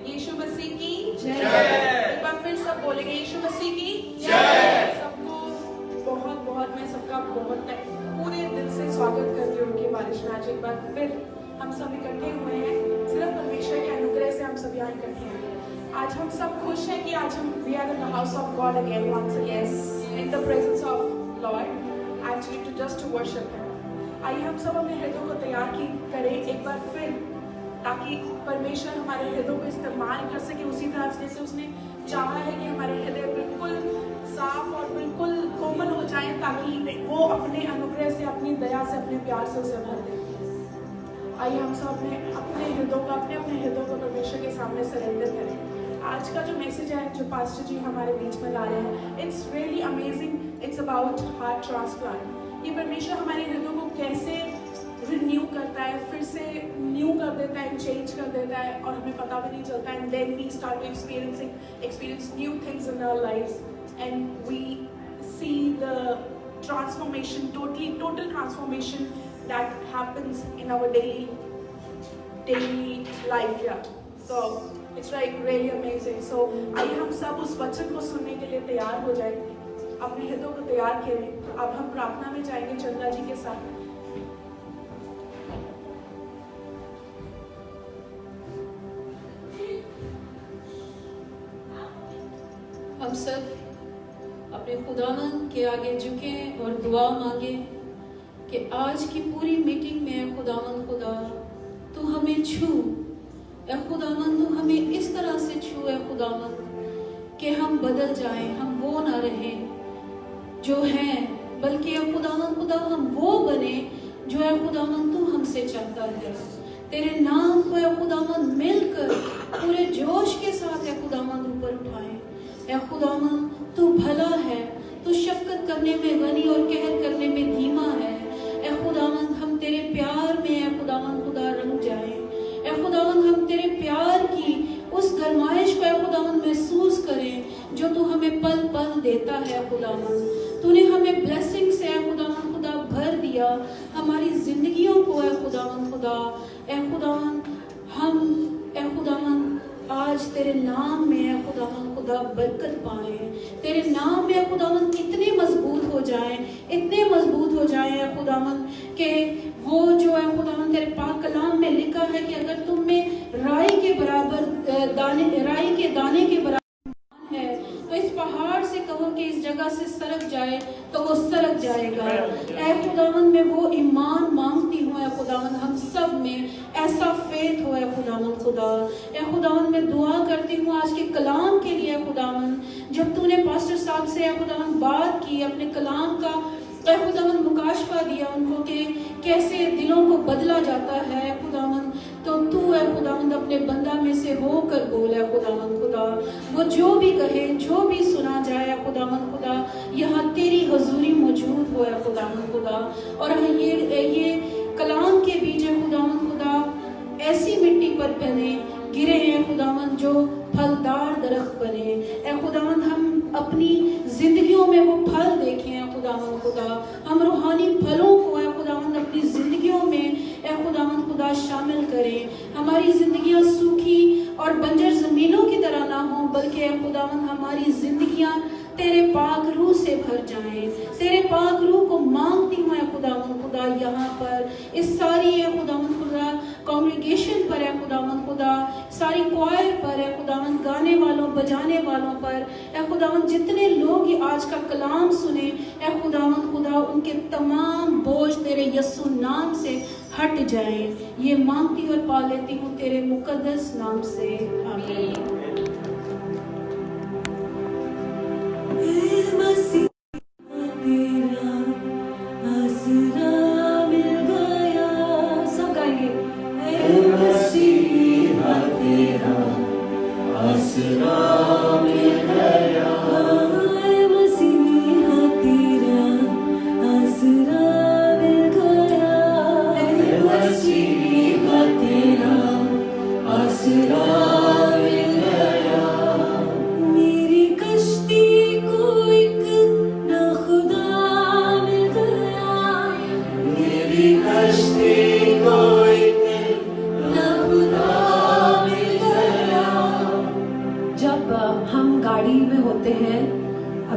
यीशु मसीह की जय। एक बार फिर सब बोलेंगे यीशु मसीह की जय। सबको बहुत बहुत मैं सबका बहुत पूरे दिल से स्वागत करती हूँ उनकी बारिश में। आज एक बार फिर हम सब इकट्ठे हुए हैं, सिर्फ परमेश्वर के अनुग्रह से हम सब यहाँ इकट्ठे हैं। आज हम सब खुश हैं कि आज हम we are in the house of God again once again in the presence of Lord actually to just to worship him. आइए हम सब अपने हृदय को तैयार करें एक बार फिर, ताकि परमेश्वर हमारे हृदय को इस्तेमाल कर सके उसी तरह से जैसे उसने चाहा है कि हमारे हृदय बिल्कुल साफ और बिल्कुल कोमल हो जाए, ताकि वो अपने अनुग्रह से, अपनी दया से, अपने प्यार से उसे भर दे। आइए हम सब अपने हृदय को अपने हृदय को परमेश्वर के सामने सरेंडर करें। आज का जो मैसेज है जो पास्टर जी हमारे बीच में ला रहे हैं, it's really amazing. It's about heart transplant. ये परमेश्वर हमारे हृदय को कैसे रिन्यू करता है, फिर से न्यू कर देता है, चेंज कर देता है और हमें पता भी नहीं चलता। And then we start to experience new things in our lives and we see the transformation, total transformation that happens in our daily life. Yeah, so it's like really amazing. So आइए हम सब उस वचन को सुनने के लिए तैयार हो जाए, अपने हृदय को तैयार करें। अब हम प्रार्थना में जाएंगे चंदा जी के साथ। हम सब अपने खुदावंद के आगे झुके और दुआ मांगे कि आज की पूरी मीटिंग में खुदावंद खुदा तू हमें छू, ए खुदावंद तू हमें इस तरह से छू ए खुदावंद कि हम बदल जाएं, हम वो ना रहें जो हैं, बल्कि ए खुदावंद खुदा हम वो बने जो ए खुदावंद तू हमसे चाहता है। तेरे नाम को ए खुदावंद मिलकर पूरे जोश के साथ ए खुदावंद ऊपर उठाएं। ए खुदावंद तू भला है, तू शफकत करने में गनी और कहर करने में धीमा है। ए खुदावंद हम तेरे प्यार में ए खुदावंद खुदा रंग जाए। ए खुदावंद हम तेरे प्यार की उस गरमाइश को ए खुदावंद महसूस करें जो तू हमें पल पल देता है। खुदावंद तूने हमें ब्लेसिंग से ए खुदावंद खुदा भर दिया हमारी जिंदगियों को। ए खुदावंद खुदा, ए खुदावंद हम ए खुदावंद आज तेरे नाम में खुदावंद खुदा बरकत पाए। तेरे नाम में खुदावंद इतने मजबूत हो जाएं, इतने मजबूत हो जाएं खुदावंद के वो जो है खुदावंद तेरे पाक कलाम में लिखा है कि अगर तुम में राई के दाने के बराबर है तो इस पहाड़ से कहो कि इस जगह से सरक जाए तो वो सरक जाएगा। ऐ खुदावंद में वो ईमान मांगती हूँ ऐ खुदावंद हम सब में ऐसा फेथ हो ऐ खुदावंद खुदा। ऐ खुदावंद मैं दुआ करती हूँ आज के कलाम के लिए खुदावंद, जब तूने पास्टर साहब से ऐ खुदावंद बात की, अपने कलाम का ऐ खुदावंद मुकाशफा दिया उनको कि कैसे दिलों को बदला जाता है खुदावंद, तो तू ऐ खुदावंद अपने बंदा में से होकर बोल ऐ खुदावंद खुदा। वो जो भी कहे, जो भी सुना जाए खुदावंद खुदा, यहाँ तेरी हजूरी मौजूद हो ऐ खुदावंद खुदा। और ये कलाम के बीच ऐ खुदावंद खुदा ऐसी मिट्टी पर बने गिरे हैं खुदावंद जो फलदार दरख्त बने। ऐ खुदावंद हम अपनी जिंदगियों में वो फल देखें ऐ खुदावंद खुदा। हम रूहानी फलों को ऐ खुदावंद अपनी जिंदगियों में ऐ खुदावंद खुदा शामिल करें। हमारी जिंदगियां सूखी और बंजर जमीनों की तरह ना हो, बल्कि ऐ खुदावंद हमारी जिंदगियां तेरे पाक रूह से भर जाएं। तेरे पाक रूह को मांगती हूँ ऐ खुदावंद खुदा, यहाँ पर इस सारी ऐ खुदावंद खुदा कॉन्ग्रेगेशन पर ऐ खुदावंद खुदा, सारी क्वायर पर ऐ खुदावंद, गाने वालों बजाने वालों पर ऐ खुदावंद, जितने लोग ये आज का कलाम सुने ऐ खुदावंद खुदा, उनके तमाम बोझ तेरे यस्सु नाम से हट जाएं। ये मांगती और पा लेती हूँ तेरे मुकद्दस नाम से, आमीन। आसरा मिल गया।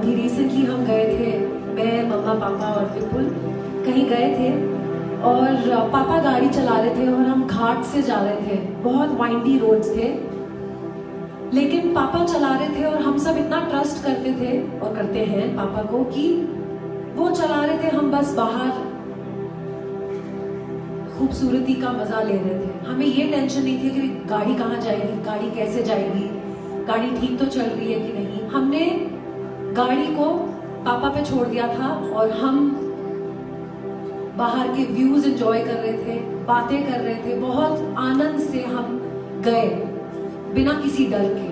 अभी रिसेंटली हम गए थे, मैं, मम्मा, पापा और विपुल कहीं गए थे और पापा गाड़ी चला रहे थे और हम घाट से जा रहे थे, बहुत वाइंडी रोड्स थे, लेकिन पापा चला रहे थे और हम सब इतना ट्रस्ट करते थे और करते हैं पापा को कि वो चला रहे थे, हम बस बाहर खूबसूरती का मजा ले रहे थे। हमें ये टेंशन नहीं थी कि गाड़ी कहाँ जाएगी, गाड़ी कैसे जाएगी, गाड़ी ठीक तो चल रही है कि नहीं। हमने गाड़ी को पापा पे छोड़ दिया था और हम बाहर के व्यूज एंजॉय कर रहे थे, बातें कर रहे थे, बहुत आनंद से हम गए बिना किसी डर के।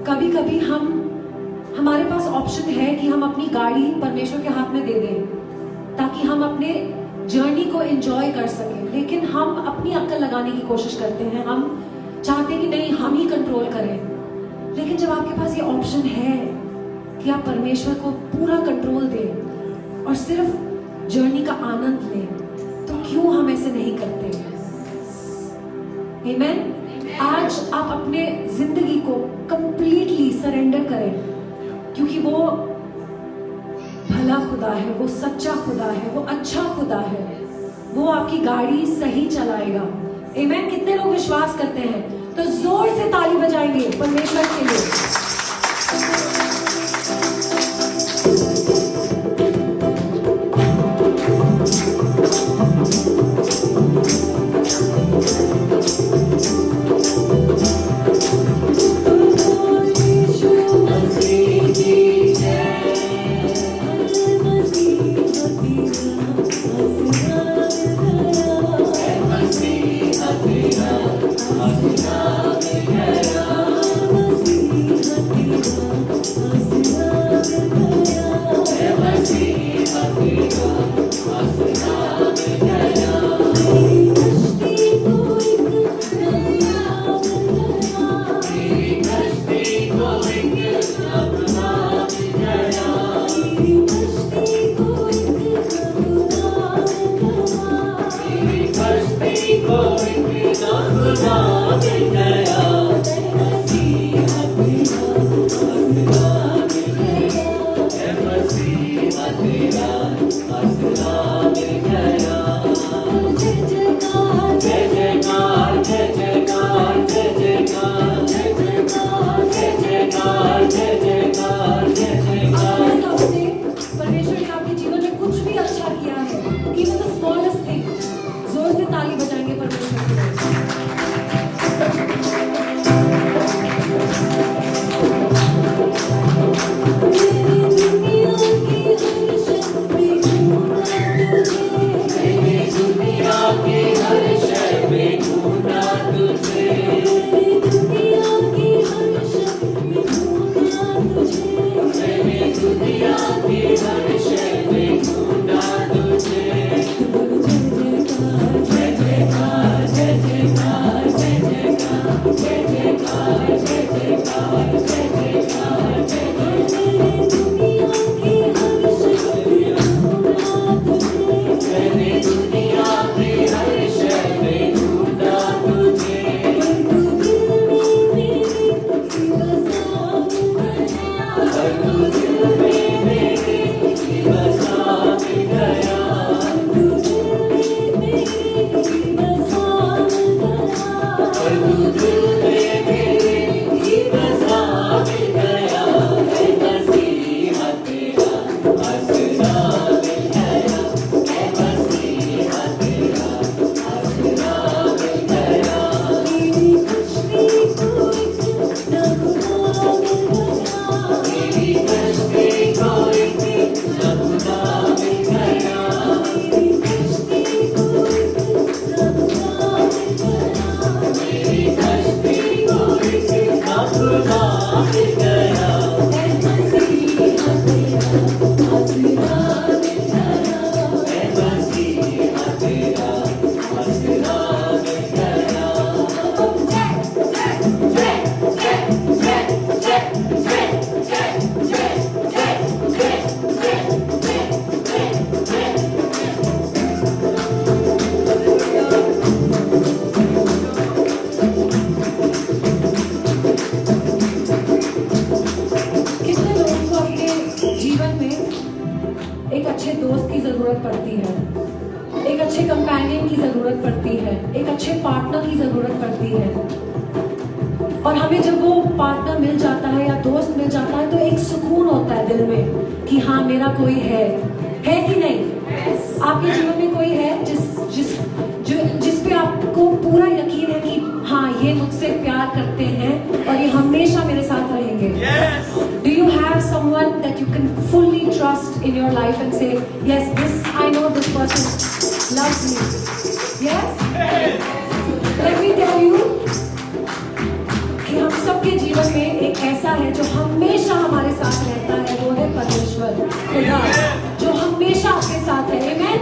कभी कभी हमारे पास ऑप्शन है कि हम अपनी गाड़ी परमेश्वर के हाथ में दे दें ताकि हम अपने जर्नी को एंजॉय कर सकें, लेकिन हम अपनी अक्ल लगाने की कोशिश करते हैं। हम चाहते हैं कि नहीं, हम ही कंट्रोल करें। लेकिन जब आपके पास ये ऑप्शन है कि आप परमेश्वर को पूरा कंट्रोल दें और सिर्फ जर्नी का आनंद लें, तो क्यों हम ऐसे नहीं करते? आमीन। आज आप अपने जिंदगी को कंप्लीटली सरेंडर करें, क्योंकि वो भला खुदा है, वो सच्चा खुदा है, वो अच्छा खुदा है, वो आपकी गाड़ी सही चलाएगा। आमीन। कितने लोग विश्वास करते हैं? तो जोर से ताली बजाएंगे परमेश्वर के लिए। तभी जब वो पार्टनर मिल जाता है या दोस्त मिल जाता है तो एक सुकून होता है दिल में कि हाँ मेरा कोई है कि नहीं? आपके जीवन में कोई है जिस पे आपको पूरा यकीन है कि हाँ ये मुझसे प्यार करते हैं और ये हमेशा मेरे साथ रहेंगे? Do you have someone that you can fully trust in your life and say, yes, I know this person loves me? Yes? Let me tell you कि हम सबके जीवन में एक ऐसा है जो हमेशा हमारे साथ रहता है, वो है परमेश्वर खुदा, जो हमेशा आपके साथ है। आमेन।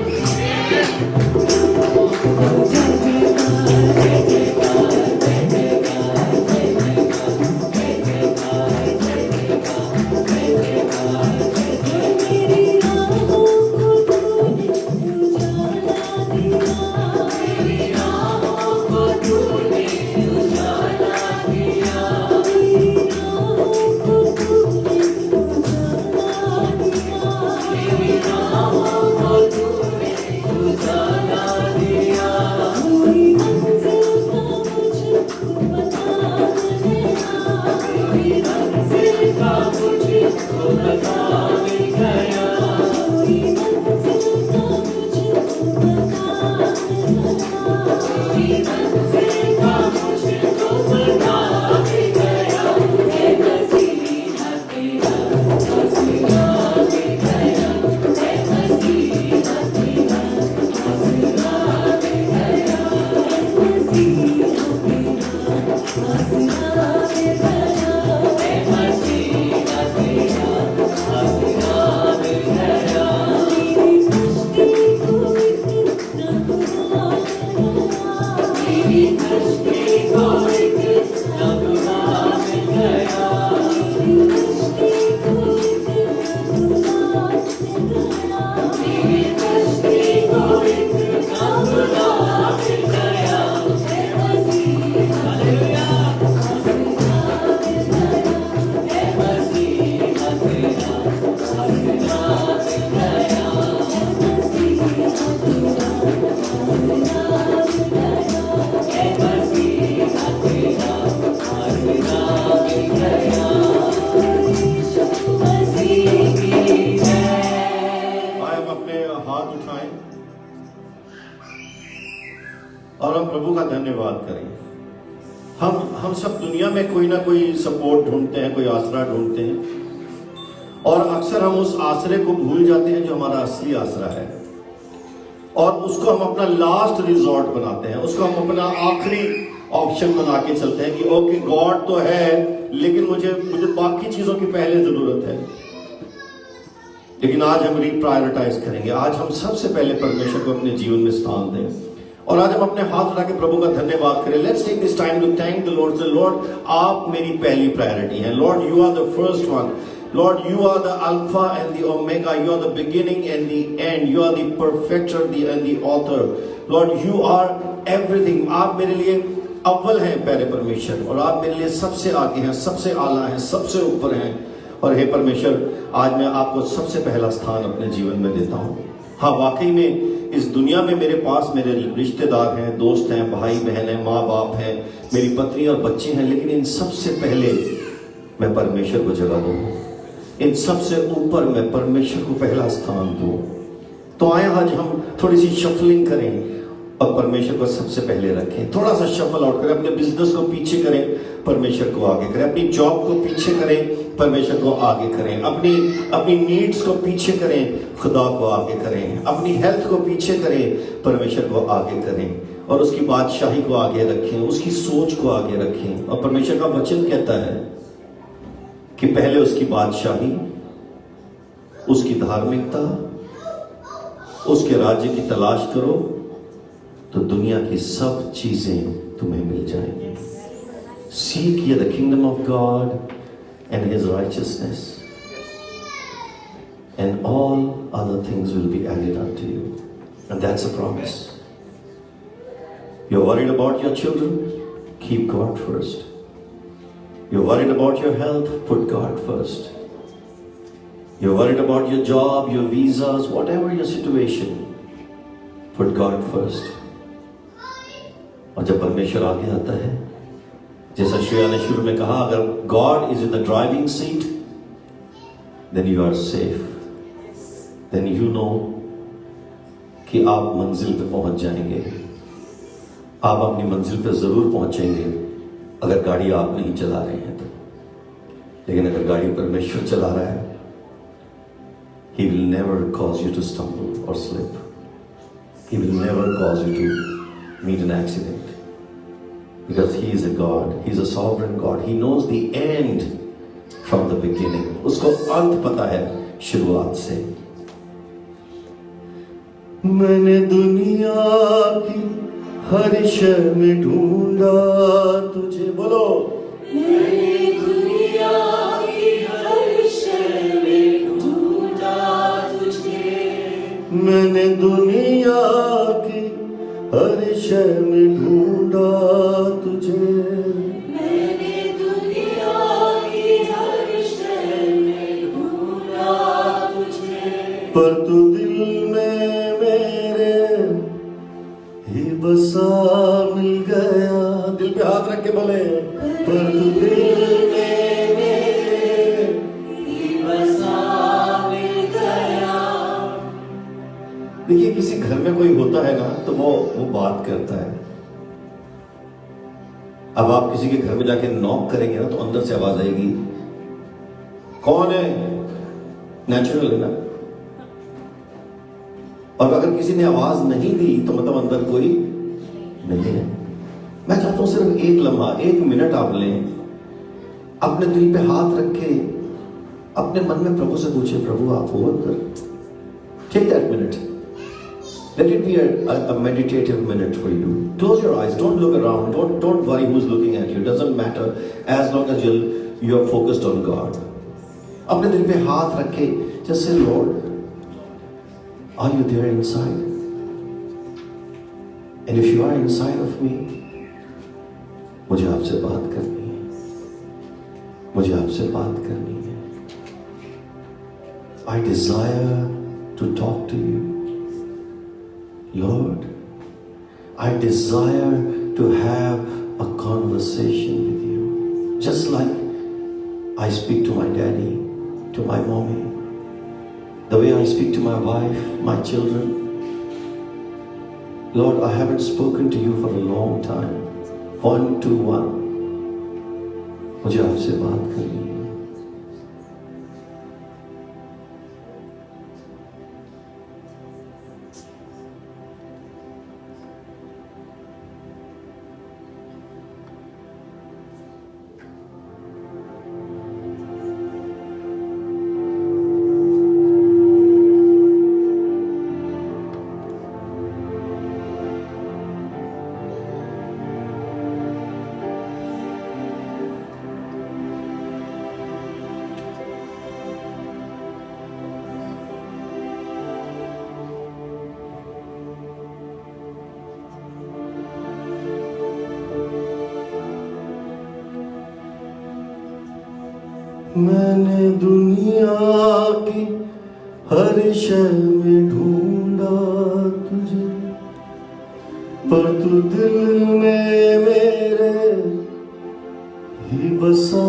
और हम प्रभु का धन्यवाद करें। हम सब दुनिया में कोई ना कोई सपोर्ट ढूंढते हैं, कोई आसरा ढूंढते हैं और अक्सर हम उस आसरे को भूल जाते हैं जो हमारा असली आसरा है और उसको हम अपना लास्ट रिजॉर्ट बनाते हैं, उसको हम अपना आखिरी ऑप्शन बना के चलते हैं कि ओके गॉड तो है लेकिन मुझे बाकी चीजों की पहले जरूरत है। लेकिन आज हम रीप्रायोरिटाइज करेंगे। आज हम सबसे पहले परमेश्वर को अपने जीवन में स्थान दें और आज हम अपने हाथ उठा के प्रभु का धन्यवाद करें। Let's take this time to thank the Lord. Lord आप मेरी पहली प्रायोरिटी हैं। Lord you are the first one. Lord, you are the Alpha and the Omega. You are the beginning and the end. You are the perfecter and the author. Lord, you are everything. आप मेरे लिए अव्वल हैं प्यारे परमेश्वर और आप मेरे लिए सबसे आगे हैं, सबसे आला हैं, सबसे ऊपर हैं। और हे परमेश्वर, आज मैं आपको सबसे पहला स्थान अपने जीवन में देता हूँ। हाँ, वाकई में इस दुनिया में मेरे पास मेरे रिश्तेदार हैं, दोस्त हैं, भाई बहन हैं, माँ बाप हैं, मेरी पत्नी और बच्चे हैं, लेकिन इन सबसे पहले मैं परमेश्वर को जगह दूँ। इन सबसे ऊपर मैं परमेश्वर को पहला स्थान दूं। तो आए आज हम थोड़ी सी शफलिंग करें और परमेश्वर को सबसे पहले रखें। थोड़ा सा शफल आउट करें, अपने बिजनेस को पीछे करें, परमेश्वर को आगे करें, अपनी जॉब को पीछे करें, परमेश्वर को आगे करें, अपनी नीड्स को पीछे करें, खुदा को आगे करें, अपनी हेल्थ को पीछे करें, परमेश्वर को आगे करें और उसकी बादशाही को आगे रखें, उसकी सोच को आगे रखें। और परमेश्वर का वचन कहता है कि पहले उसकी बादशाही, उसकी धार्मिकता, उसके राज्य की तलाश करो तो दुनिया की सब चीजें तुम्हें मिल जाएंगी। Seek ye the kingdom of God and his righteousness and all other things will be added unto you. And that's a promise. You're worried about your children? Keep God first. You're worried about your health? Put God first. You're worried about your job, your visas, whatever your situation, put God first. और जब परमेश्वर आगे आता है, जैसा श्रेया ने शुरू में कहा, अगर God is in the driving seat, then you are safe, then you know कि आप मंजिल पे पहुंच जाएंगे। आप अपनी मंजिल पे जरूर पहुंचेंगे अगर गाड़ी आप नहीं चला रहे हैं तो। लेकिन अगर गाड़ी परमेश्वर चला रहा है, He will never cause you to stumble or slip. He will never cause you to meet an accident. Because He is a God. He is a sovereign God. He knows the end from the beginning. उसको अंत पता है शुरुआत से। मैंने दुनिया की हर शय में ढूंढा तुझे, बोलो। मैंने दुनिया की हर शय में ढूंढा तुझे, मैंने दुनिया की हर शय में ढूंढा तुझे, मैंने दुनिया की हर शय में ढूंढा तुझे, पर तू दिल में मेरे ही बसा मिल गया। दिल पे हाथ रख के बोले, पर तू दिल में मेरे ही बसा मिल गया। देखिए, किसी घर में कोई होता है ना तो वो बात करता है। अब आप किसी के घर में जाके नॉक करेंगे ना तो अंदर से आवाज आएगी, कौन है? नेचुरल है ना। और अगर किसी ने आवाज नहीं दी तो मतलब अंदर कोई नहीं है। मैं चाहता हूं सिर्फ एक लम्हा, एक मिनट आप लें, अपने दिल पे हाथ रखे, अपने मन में प्रभु से पूछे, प्रभु आप हो अंदर। Take that minute, let it be a meditative minute for you. Close your eyes, don't look around, don't worry who's looking at you, doesn't matter as long as you're focused on God. अपने दिल पे हाथ रखे, just say, Lord, are you there inside? And if you are inside of me, मुझे आपसे बात करनी है, मुझे आपसे बात करनी है। I desire to talk to you, Lord. I desire to have a conversation with you, just like I speak to my daddy, to my mommy, the way I speak to my wife, my children. Lord, I haven't spoken to you for a long time. 1-to-1. मुझे आपसे बात करनी है। मैंने दुनिया की हर शय में ढूंढा तुझे, पर तू दिल में मेरे ही बसा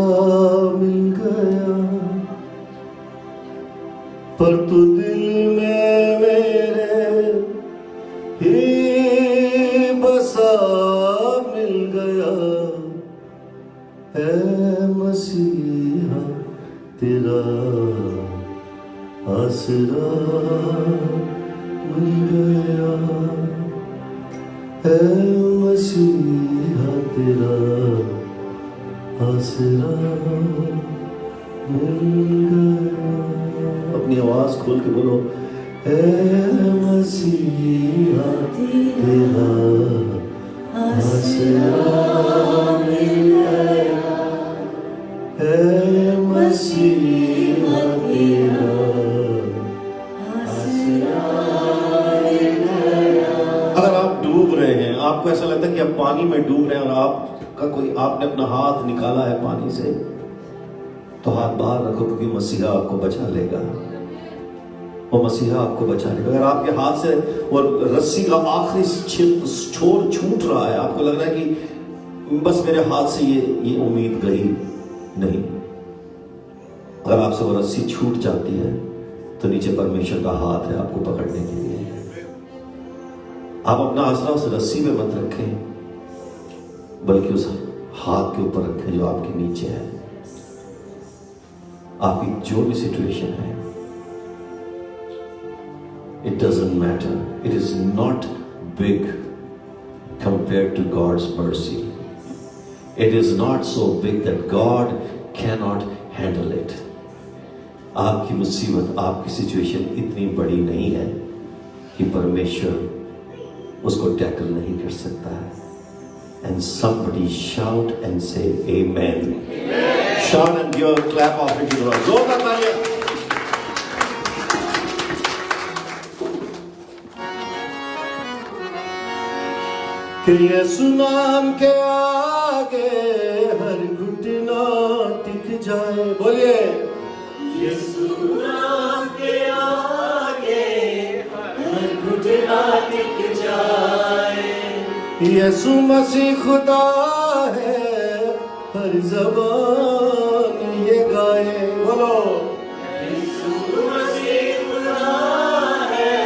मिल गया, पर तू दिल में मेरे ही बसा मिल गया। ऐ मसीहा तेरा आसरा मिल गया, ऐ मसीहा तेरा आसरा मिल गया। अपनी आवाज खोल के बोलो, ऐ मसीहा तेरा आसरा मिल गया, ऐ मसीहा तेरा आसरा मिल गया। अगर आप डूब रहे हैं, आपको ऐसा लगता है कि आप पानी में डूब रहे हैं और आपने अपना हाथ निकाला है पानी से, तो हाथ बाहर रखो, क्योंकि मसीहा आपको बचा लेगा। वो मसीहा आपको बचा लेगा। अगर आपके हाथ से और रस्सी का आखिरी छोर छूट रहा है, आपको लग रहा है कि बस मेरे हाथ से ये उम्मीद गई नहीं। अगर आपसे वो रस्सी छूट जाती है तो नीचे परमेश्वर का हाथ है आपको पकड़ने के लिए। आप अपना आसरा उस रस्सी पे मत रखें, बल्कि उस हाथ के ऊपर रखें जो आपके नीचे है। आपकी जो भी सिचुएशन है, it doesn't matter. It is not big compared to God's mercy. It is not so big that God cannot handle it. आपकी मुसीबत, आपकी सिचुएशन इतनी बड़ी नहीं है कि परमेश्वर उसको टैकल नहीं कर सकता है। And somebody shout and say amen. Shout and give a clap offering to the Lord. जोरदार तालियां। कि यीशु नाम के आगे हर घुटना टिक जाए। बोलिए, यीशु नाम के आगे हर घुटना टिक जाए। यीशु मसीह खुदा है, हर ज़बान ये गाए। बोलो, यीशु मसीह खुदा है,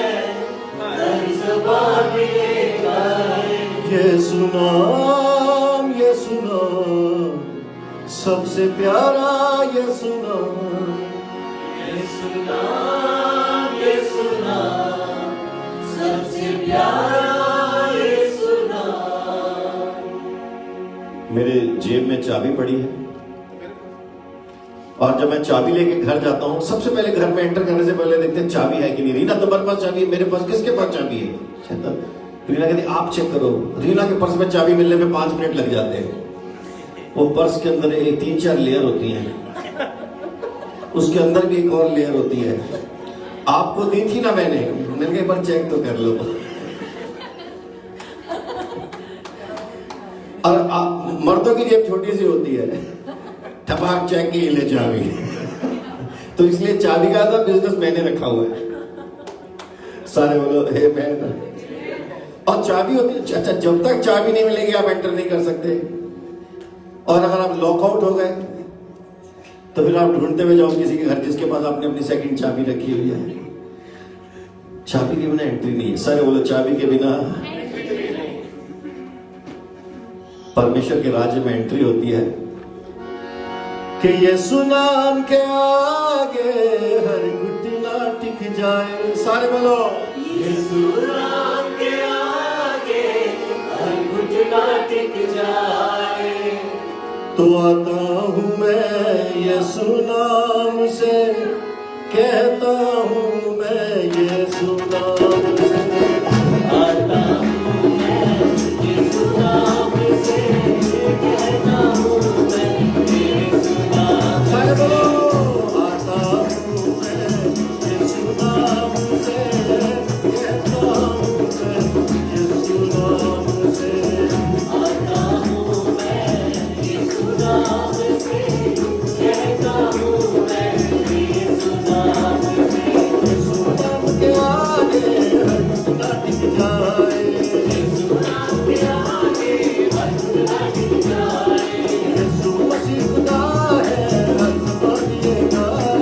हर ज़बान ये गाए। यीशु नाम सबसे प्यारा यीशु नाम। यीशु नाम सबसे प्यारा यीशु नाम। मेरे जेब में चाबी पड़ी है और जब मैं चाबी लेके घर जाता हूँ, सबसे पहले घर में एंटर करने से पहले देखते हैं चाबी है कि नहीं। रीना तुम्हारे पास चाबी है? मेरे पास। किसके पास चाबी है? रीना कहती आप चेक करो। रीना के पर्स में चाबी मिलने में 5 मिनट लग जाते हैं। वो पर्स के अंदर 3-4 लेयर होती हैं, उसके अंदर भी एक और लेयर होती है। आपको दी थी ना मैंने कहा एक बार चेक तो कर लो। और मर्दों की जेब छोटी सी होती है, ठपाक चेक की ले चाबी। तो इसलिए चाबी का था बिजनेस मैंने रखा हुआ है। सारे बोलो हे मैन। और चाबी होती है, अच्छा जब तक चाबी नहीं मिलेगी आप एंटर नहीं कर सकते। और अगर आप लॉकआउट हो गए तो फिर आप ढूंढते हुए जाओ किसी के घर जिसके पास आपने अपनी सेकंड चाबी रखी हुई है। चाबी के बिना एंट्री नहीं है। सारे बोलो चाबी के बिना परमेश्वर के राज्य में एंट्री होती है। कि यीशु नाम के आगे हर घुटना टिक जाए। सारे बोलो यीशु नाम के आगे हर घुटना टिक जाए। तो आता हूँ मैं यीशु नाम से, कहता हूँ मैं यीशु नाम से। आता हूँ मैं यीशु नाम से, कहता हूँ मैं यीशु नाम सारे से। बोलो आता हूँ मैं यीशु नाम से, कहता हूँ मैं यीशु नाम से। आता हूँ मैं यीशु नाम से, कहता हूँ मैं यीशु नाम से। यीशु नाम के आगे हर घुटना टिक जाए। यीशु नाम के आगे हर घुटना टिक जाए। यीशु मसीह खुदा है, हर ज़बान ये गाए।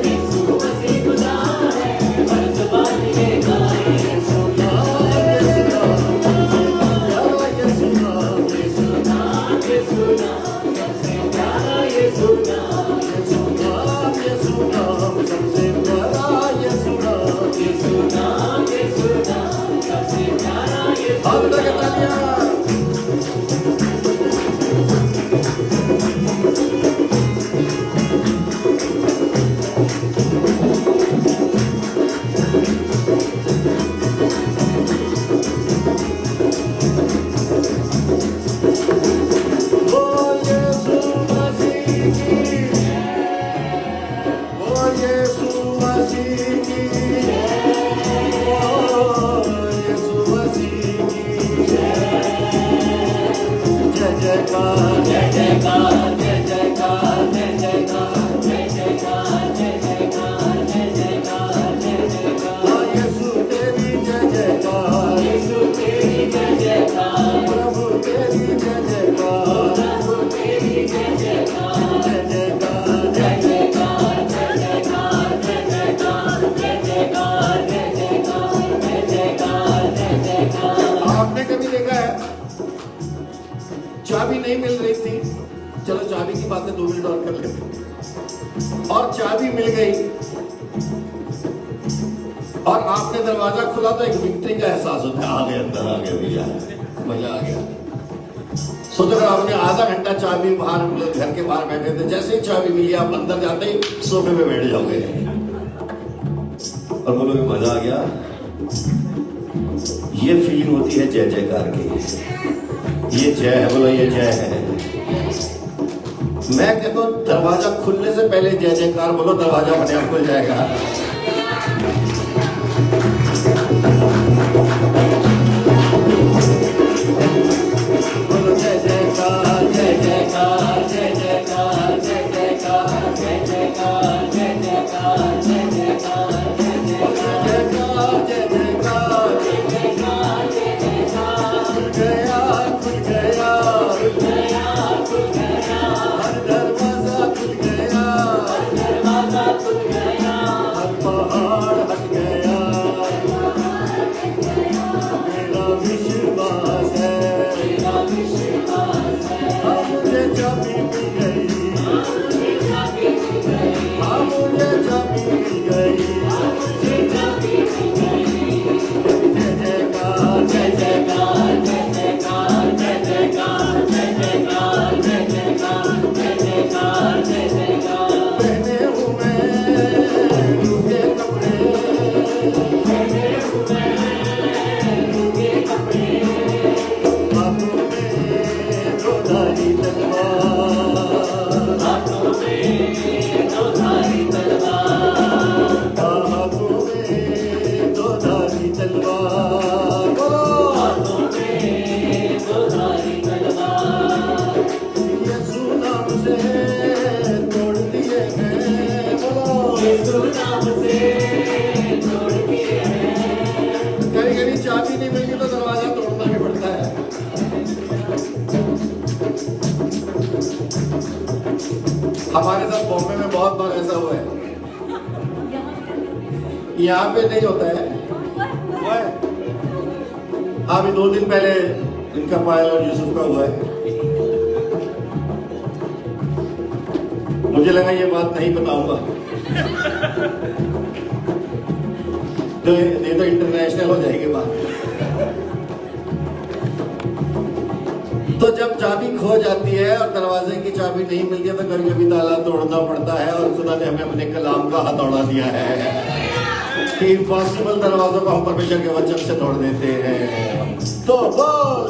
यीशु मसीह खुदा है, हर ज़बान ये गाए। यीशु नाम, यीशु नाम, यीशु नाम, यीशु नाम सबसे प्यारा यीशु नाम। यीशु नाम, यीशु नाम सबसे प्यारा यीशु नाम। यीशु नाम, यीशु नाम सबसे प्यारा यीशु हाथ उठा के नाम। तालियां। ओ यीशु मसीह की, ओ यीशु मसीह की, ओ यीशु मसीह की जय जयकार। जय जयकार, जय जयकार, जय जयकार, जय जयकार, जय जयकार, जय जयकार, जय जयकार। यीशु तेरी जय जयकार, यीशु तेरी जय जयकार। प्रभु तेरी जय जयकार। चाबी नहीं मिल रही थी, चलो चाबी की बातें 2 मिनट और कर लेते, और चाबी मिल गई और आपने दरवाजा खुला तो एक विक्ट्री का एहसास होता है, आ गए अंदर, आ गए भैया, मजा आ गया। सोचो अगर आपने आधा घंटा चाबी बाहर घर के बाहर बैठे थे, जैसे ही चाबी मिली आप अंदर जाते ही सोफे पे बैठ जाओगे और बोलोगे मजा आ गया। ये फीलिंग होती है जय जयकार की। ये जय है, बोलो ये जय है। मैं कहता हूं दरवाजा खुलने से पहले जय जयकार बोलो, दरवाजा अपने आप खुल जाएगा। बोलो जय जयकार, जय जयकार, जय जयकार, जय जयकार, जय जयकार, जय जयकार, जय जयकार, जय जयकार, जय जयकार, जय जयकार, जय जयकार। खुल गया, खुल गया, खुल गया, खुल गया, हर दरवाजा खुल गया, हर दरवाजा खुल गया, हर पहाड़ हट गया, मेरा विश्वास है, मेरा विश्वास है। मुझे चाबी मिल गई, मुझे चाबी मिल गई, मुझे चाबी मिल गई, मुझे चाबी मिल गई। जय जयकार, जय जयकार, जय जयकार, जय जयकार, जय जयकार, जय जयकार, जय जयकार, जय जयकार। पहने हूँ मैं रूखे कपड़े, पहने हूँ मैं रूखे कपड़े, हाथों में दो धारी तलवार, हाथों में दो धारी तलवार, हाथों में दो धारी तलवार, हाथों में दो धारी तलवार। यीशु नाम से तोड़ दिए हैं, बोलो यीशु नाम से तोड़ दिए हैं। कभी कभी चाबी नहीं मिलती तो दरवाजा तोड़ना भी पड़ता है। हमारे साथ बॉम्बे में बहुत बार ऐसा हुआ है, यहाँ पे नहीं होता है, हुआ है। अभी 2 दिन पहले इनका पायल और यूसुफ का हुआ है। मुझे लगा ये बात नहीं बताऊंगा तो ये तो इंटरनेशनल हो जाएगी बात। तो जब चाबी खो जाती है और दरवाजे की चाबी नहीं मिलती है तो कभी कभी ताला तोड़ना पड़ता है, और खुदा ने हमें अपने कलाम का हथौड़ा दिया है कि इम्पॉसिबल दरवाजों को हम परमेश्वर के वचन से तोड़ देते हैं। तो बोल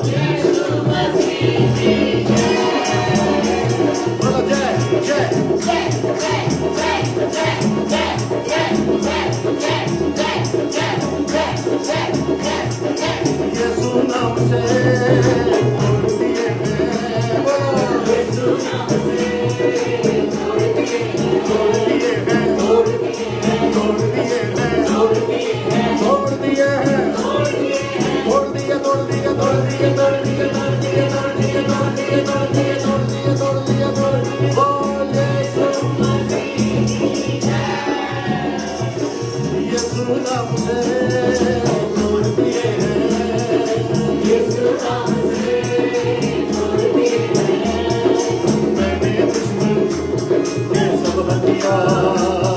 बोलो जय जय यीशु नाम से तोड़ दिए हैं, बोलो यीशु नाम से तोड़ दिए हैं, तोड़ दिए हैं, तोड़ दिए हैं, तोड़ दिए हैं, तोड़ दिए हैं, तोड़ दिए हैं, तोड़ दिए हैं, तोड़ दिए, तोड़ दिए, तोड़ दिए, तोड़ दिए, तोड़ दिए, तोड़ दिए, तोड़ दिए, तोड़ दिए, तोड़ दिए, तोड़ दिए, तोड़ दिए। बोल यीशु मसीह जय। यीशु नाम से तोड़ दिए हैं, यीशु नाम से तोड़ दिए हैं। मैंने दुश्मन के सब हथियार,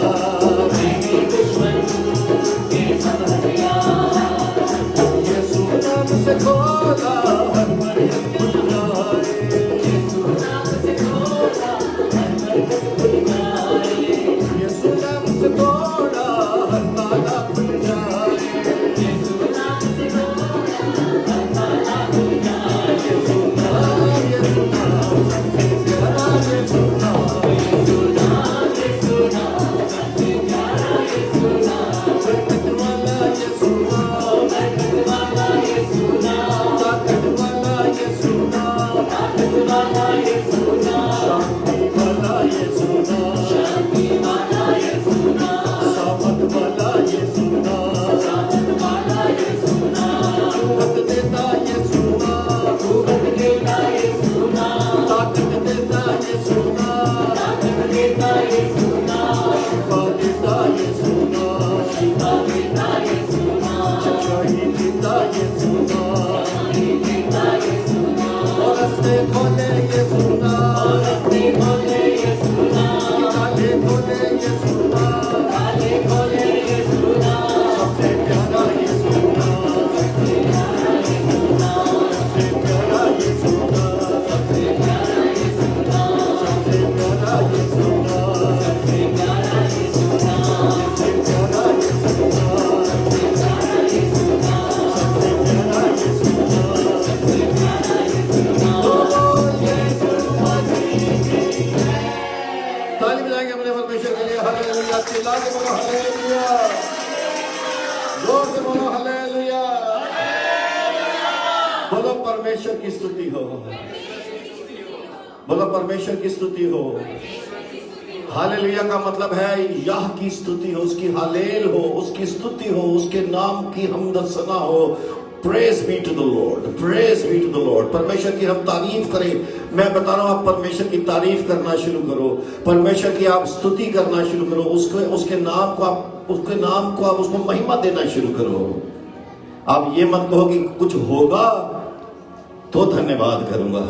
मैंने दुश्मन के सब हथियार, यीशु नाम से खोला हर मर्द खुल जाए, यीशु नाम से खोला हर मर्द खुल जाए, यीशु नाम से तोड़ा हर ताला खुल जाए, यीशु नाम से तोड़ा हर ताला खुल जाए। यीशु नाम, यीशु नाम सबसे प्यारा, यीशु नाम, यीशु नाम, यीशु नाम सबसे प्यारा, यीशु नाम। बरकत वाला यीशु नाम, बरकत वाला यीशु नाम, ताकत वाला यीशु नाम, ताकत वाला यीशु नाम, शांति वाला यीशु नाम, शांति वाला यीशु नाम, सामत वाला यीशु नाम, सामत वाला यीशु नाम, कुव्वत देता यीशु नाम, कुव्वत देता यीशु नाम, ताकत देता यीशु नाम, ताकत देता यीशु नाम, शिफा देता यीशु नाम, शिफा देता यीशु नाम, चंगाई देता यीशु नाम, चंगाई देता यीशु नाम, और ताले खोले यीशु नाम, ताले खोले यीशु नाम, ताले खोले यीशु नाम, ताले खोले यीशु नाम, सबसे प्यारा यीशु नाम, सबसे प्यारा यीशु नाम, सबसे प्यारा यीशु नाम, सबसे प्यारा यीशु नाम, सबसे प्यारा यीशु नाम, सबसे प्यारा यीशु नाम, सबसे प्यारा यीशु नाम, सबसे प्यारा यीशु नाम, सबसे प्यारा यीशु नाम। सबसे प्यारा यीशु नाम। ताली बजाएंगे अपने परमेश्वर के लिए। हालेलुया, चिल्ला के बोलो हालेलुया, जोर से बोलो हालेलुया। बोलो परमेश्वर की स्तुति हो, बोलो परमेश्वर की स्तुति हो। हालेलुया का मतलब है यह की स्तुति हो, उसकी हालेल हो, उसकी स्तुति हो, उसके नाम की हमद सना हो। Praise be to the Lord, praise be to the Lord. परमेश्वर की हम तारीफ करें। मैं बता रहा हूं, आप परमेश्वर की तारीफ करना शुरू करो, परमेश्वर की आप स्तुति करना शुरू करो, उसके नाम को आप उसको महिमा देना शुरू करो। आप ये मत कहो कि कुछ होगा तो धन्यवाद करूंगा।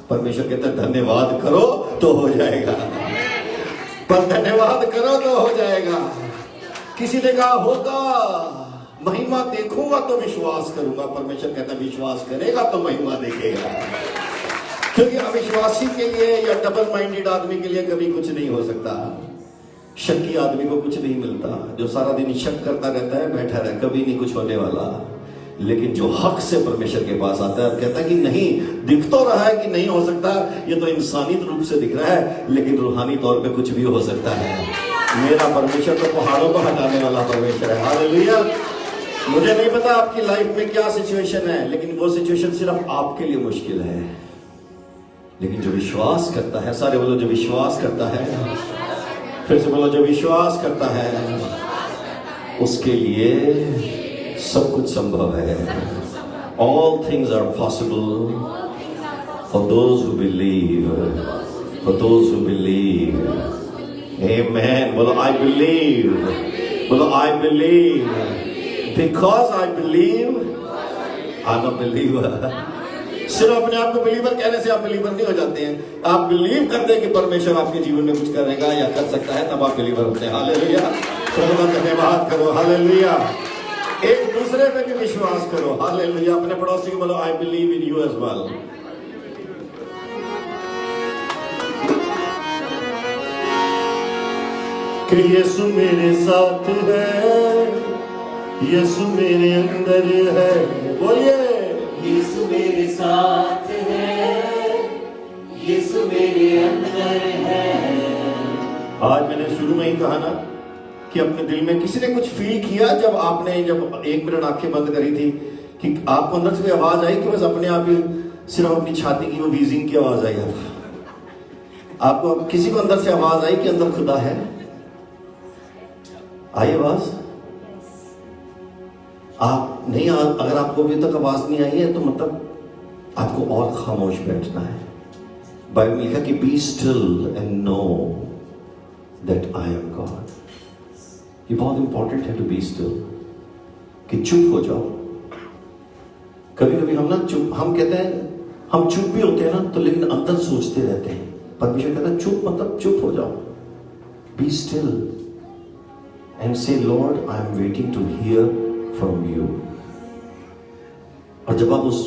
परमेश्वर कहता है धन्यवाद करो तो हो जाएगा, पर धन्यवाद करो तो हो जाएगा। किसी ने कहा होगा, महिमा देखूंगा तो विश्वास करूंगा। परमेश्वर कहता है विश्वास करेगा तो महिमा देखेगा। क्योंकि अविश्वासी के लिए या डबल माइंडेड आदमी के लिए कभी कुछ नहीं हो सकता। शक्की आदमी को कुछ नहीं मिलता, जो सारा दिन शक करता रहता है, बैठा रहे, कभी नहीं कुछ होने वाला। लेकिन जो हक से परमेश्वर के पास आता है, कहता है कि नहीं, दिख तो रहा है कि नहीं हो सकता, ये तो इंसानी रूप से दिख रहा है, लेकिन रूहानी तौर पे कुछ भी हो सकता है। मेरा परमेश्वर तो पहाड़ों को हटाने वाला परमेश्वर है। हालेलुया। मुझे नहीं पता आपकी लाइफ में क्या सिचुएशन है, लेकिन वो सिचुएशन सिर्फ आपके लिए मुश्किल है। लेकिन जो विश्वास करता है, सारे बोलो जो विश्वास करता है, फिर से बोलो जो विश्वास करता है, उसके लिए सब कुछ संभव है। All things are possible for those who believe, for those who believe. Amen. बोलो I believe, बोलो I believe, because I believe I'm a believer. सिर्फ अपने आप को बिलीवर कहने से आप बिलीवर नहीं हो जाते हैं। आप बिलीव करते हैं कि परमेश्वर आपके जीवन में कुछ करेगा या कर सकता है, तब आप बिलीवर होते हैं। हालेलुया। प्रभु का धन्यवाद करो। हालेलुया। एक दूसरे पे भी विश्वास करो। हालेलुया। अपने पड़ोसी को बोलो I believe in you as well. कि यीशु मेरे साथ है, यीशु मेरे अंदर है। बोलिए यीशु मेरे साथ है, यीशु मेरे अंदर है। आज मैंने शुरू में ही कहा ना कि अपने दिल में किसी ने कुछ फील किया जब एक मिनट आंखें बंद करी थी, कि आपको अंदर से कोई आवाज आई कि बस अपने आप ही सिर्फ अपनी छाती की वो व्हीजिंग की आवाज आई। आपको किसी को अंदर से आवाज आई कि अंदर खुदा है? आई आवाज? आप नहीं, अगर आपको अभी तक आवाज नहीं आई है तो मतलब आपको और खामोश बैठना है। बाइबल में लिखा कि B still and know that I am God. ये बहुत इंपॉर्टेंट है टू बी स्टिल, कि चुप हो जाओ। कभी कभी हम कहते हैं हम चुप भी होते हैं ना, तो लेकिन अंदर सोचते रहते हैं। परमेश्वर कहता है चुप मतलब चुप हो जाओ। Be still and say Lord I am waiting to hear from you. और जब आप उस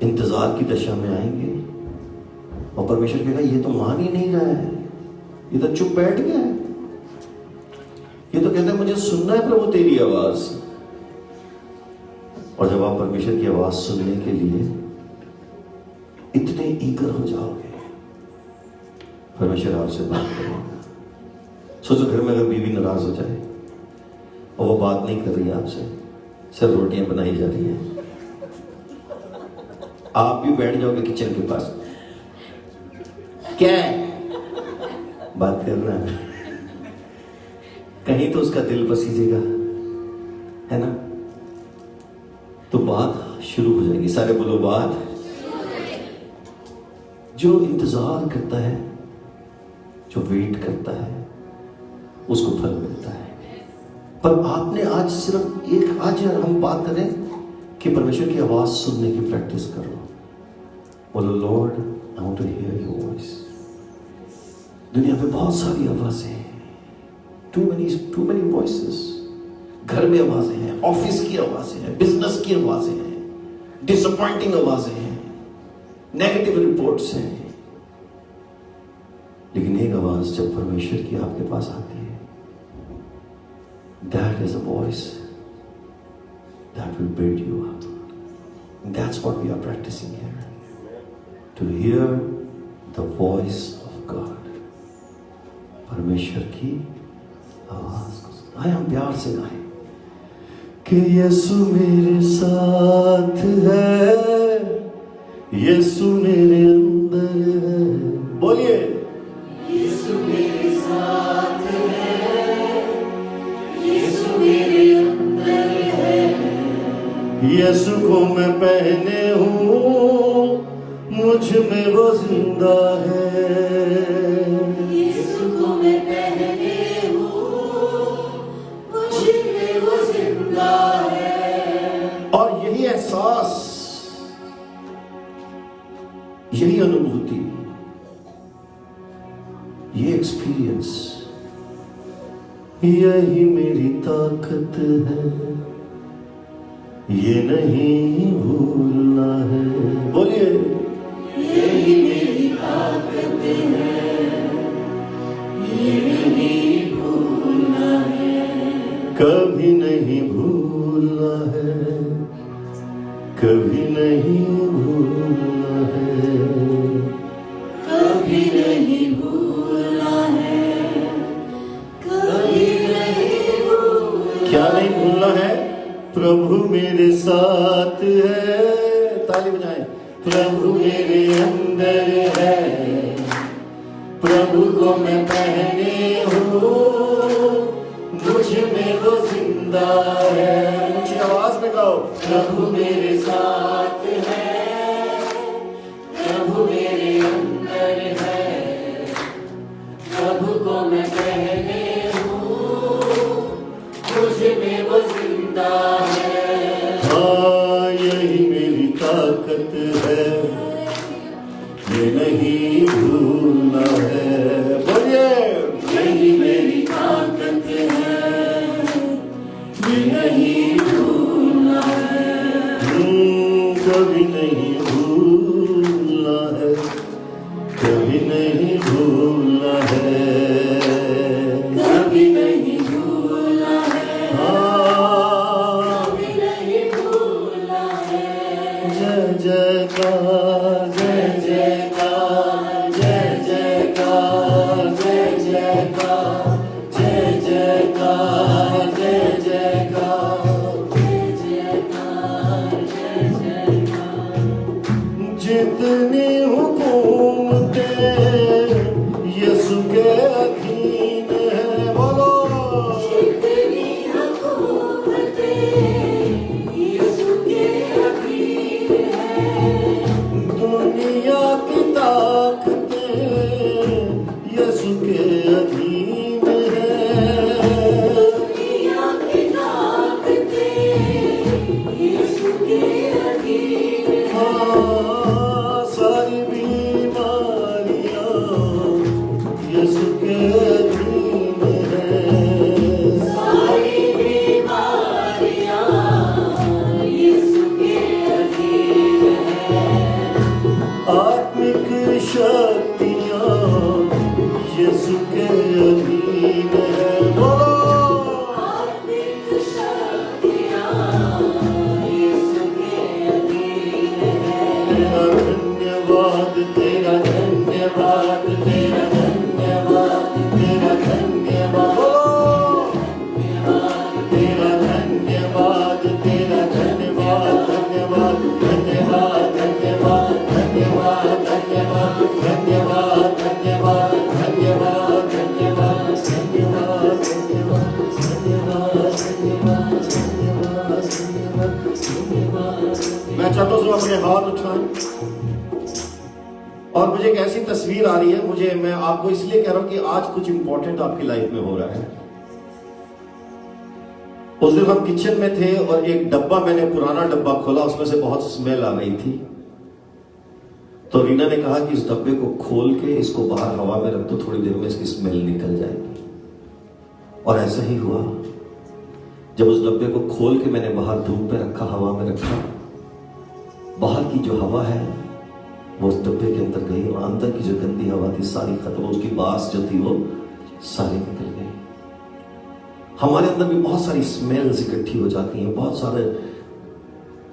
इंतजार की दशा में आएंगे और परमेश्वर कहेगा ये तो मान ही नहीं रहा है, ये तो चुप बैठ गया है, ये तो कहता है मुझे सुनना है प्रभु तेरी आवाज। और जब आप परमेश्वर की आवाज सुनने के लिए इतने ईगर हो जाओगे, परमेश्वर आपसे बात करेगा। सोचो घर में अगर बीवी नाराज हो जाए और वो बात नहीं कर रही है आपसे, सिर्फ रोटियां बनाई जा रही है, आप भी बैठ जाओगे किचन के पास, क्या बात करना है, कहीं तो उसका दिल पसीजेगा, है ना? तो बात शुरू हो जाएगी। सारे बोलो बात। जो इंतजार करता है, जो वेट करता है, उसको फल मिलता है। पर आपने आज सिर्फ आज हम बात करें कि परमेश्वर की आवाज सुनने की प्रैक्टिस करो। बोलो Lord I want to hear your voice. दुनिया में बहुत सारी आवाजें हैं, टू मेनी वॉइसेस। घर में आवाजें हैं, ऑफिस की आवाजें हैं, बिजनेस की आवाजें हैं, डिसअपॉइंटिंग आवाजें हैं, नेगेटिव रिपोर्ट्स हैं। लेकिन एक आवाज जब परमेश्वर की आपके पास आती है, that is a voice that will build you up. That's what we are practising here, to hear the voice of God. परमेश्वर की आवाज को आए हम प्यार से गाएं कि यीशु मेरे साथ है, यीशु मेरे अंदर है। बोलिए यीशु मेरे साथ है, यीशु मेरे अंदर है। यीशु को मैं पहने हूँ, मुझ में वो जिंदा है। यीशु को मैं पहने हूँ, मुझ में वो जिंदा है। और यही एहसास, यही अनुभूति, ये एक्सपीरियंस, यही मेरी ताकत है, ये नहीं भूलना है। बोलिए यही मेरी ताकत है, ये नहीं भूलना है। कभी नहीं भूलना है, कभी नहीं भूलना है, कभी नहीं भूलना है, कभी नहीं भूलना। क्या नहीं भूलना है? प्रभु मेरे साथ है, ताली बजाएं। प्रभु मेरे अंदर है, प्रभु को मैं पहने हूँ, मुझ में वो जिंदा है। ऊंची आवाज में गाओ, प्रभु मेरे साथ है, प्रभु मेरे अंदर है। प्रभु को मैं पहने हूँ, मुझ में वो जिंदा है। हाँ यही मेरी ताकत है, ये नहीं भूलना है। बोलिए यही मेरी ताकत है, ये नहीं भूलना है। कभी नहीं भूलना है, कभी नहीं भूलना है, कभी नहीं भूलना है, हाँ कभी नहीं भूलना है। जय जयकार, जय जयकार, जय जयकार, जय जयकार, जय जयकार, जय जयकार, जय जयकार। जितनी हुकूमतें यीशु के अधीन है। बोलो जितनी हुकूमतें यीशु के अधीन हैं। दुनिया की ताकतें यीशु के अधीन है। दुनिया की ताकतें यीशु के अधीन हैं। हाँ सारी बीमारियां यीशु के अधीन है। सारी बीमारियां यीशु के अधीन हैं। आत्मिक शक्तियां यीशु के अधीन है। बोलो आत्मिक शक्तियां यीशु के अधीन हैं। तेरा धन्यवाद, तेरा धन्यवाद, तेरा धन्यवाद, तेरा धन्यवाद। बोलो तेरा धन्यवाद, तेरा धन्यवाद, धन्यवाद, धन्यवाद, धन्यवाद, धन्यवाद, धन्यवाद, धन्यवाद, धन्यवाद, धन्यवाद, धन्यवाद, धन्यवाद, धन्यवाद, धन्यवाद, धन्यवाद, धन्यवाद। मैं चाहता हूँ अपने हाथ उठाएं। और मुझे एक ऐसी तस्वीर आ रही है, मैं आपको इसलिए कह रहा हूं कि आज कुछ इंपॉर्टेंट आपकी लाइफ में हो रहा है। उस दिन हम किचन में थे और एक डब्बा, मैंने पुराना डब्बा खोला, उसमें से बहुत स्मेल आ रही थी। तो रीना ने कहा कि इस डब्बे को खोल के इसको बाहर हवा में रख दो, थोड़ी देर में इसकी स्मेल निकल जाएगी। और ऐसा ही हुआ। जब उस डब्बे को खोल के मैंने बाहर धूप पे रखा, हवा में रखा, बाहर की जो हवा है वो उस डब्बे के अंदर गई और अंदर की जो गंदी हवा थी सारी खत्म, उसकी बास जो थी वो सारी निकल गई। हमारे अंदर भी बहुत सारी स्मेल्स इकट्ठी हो जाती हैं, बहुत सारे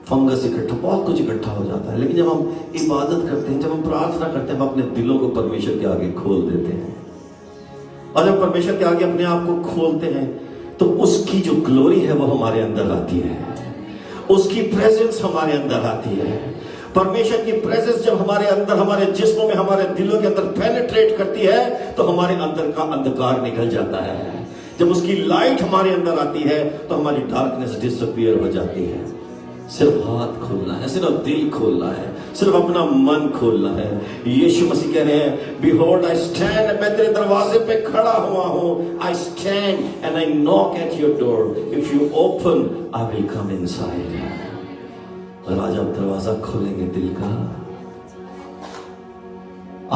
फंगस इकट्ठा, बहुत कुछ इकट्ठा हो जाता है। लेकिन जब हम इबादत करते हैं, जब हम प्रार्थना करते हैं, हम अपने दिलों को परमेश्वर के आगे खोल देते हैं। और जब परमेश्वर के आगे अपने आप को खोलते हैं तो उसकी जो ग्लोरी है वो हमारे अंदर आती है, उसकी प्रेजेंस हमारे अंदर आती है। परमेश्वर की प्रेजेंस जब हमारे अंदर, हमारे जिस्मों में, हमारे दिलों के अंदर पेनिट्रेट करती है तो हमारे अंदर का अंधकार निकल जाता है। जब उसकी लाइट हमारे अंदर आती है तो हमारी डार्कनेस डिसअपीयर हो जाती है। सिर्फ हाथ खोलना है, सिर्फ दिल खोलना है, सिर्फ अपना मन खोलना है। यीशु मसीह कह रहे हैं, बिहोल्ड आई स्टैंड, मैं तेरे दरवाजे पे खड़ा हुआ हूं। I stand and I knock at your door, if you open I will come inside. और आज आप दरवाजा खोलेंगे दिल का,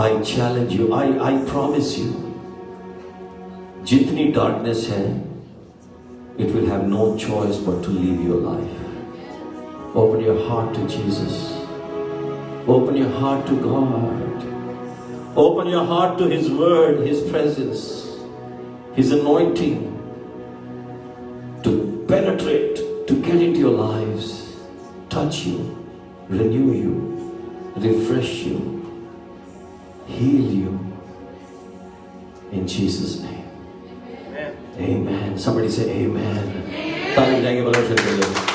I challenge you, I promise you, जितनी डार्कनेस है, it will have no choice but to leave your life. Open your heart to Jesus. Open your heart to God. Open your heart to His Word, His presence, His anointing to penetrate, to get into your lives, touch you, renew you, refresh you, heal you. In Jesus' name. Amen. Amen. Somebody say Amen. ताली बजाएंगे परमेश्वर के लिए।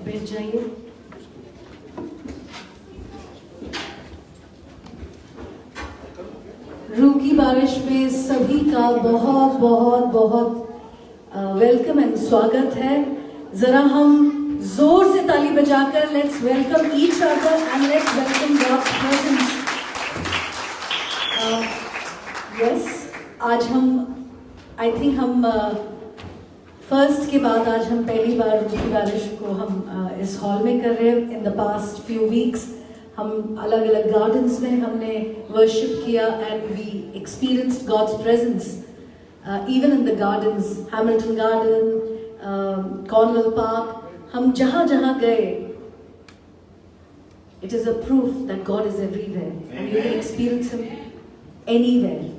बैठ जाइए। रूह की बारिश में सभी का बहुत बहुत बहुत वेलकम एंड स्वागत है। जरा हम जोर से ताली बजाकर let's welcome each other and let's welcome God's presence. Yes, आज हम आई थिंक हम फर्स्ट के बाद आज हम पहली बार रूह की बारिश को हम इस हॉल में कर रहे हैं। In the past few weeks हम अलग अलग गार्डन्स में हमने वर्शिप किया and we experienced God's presence even in the gardens, Hamilton Garden, Cornwall Park, हम जहाँ जहाँ गए, it is a proof that God is everywhere and you can experience him anywhere.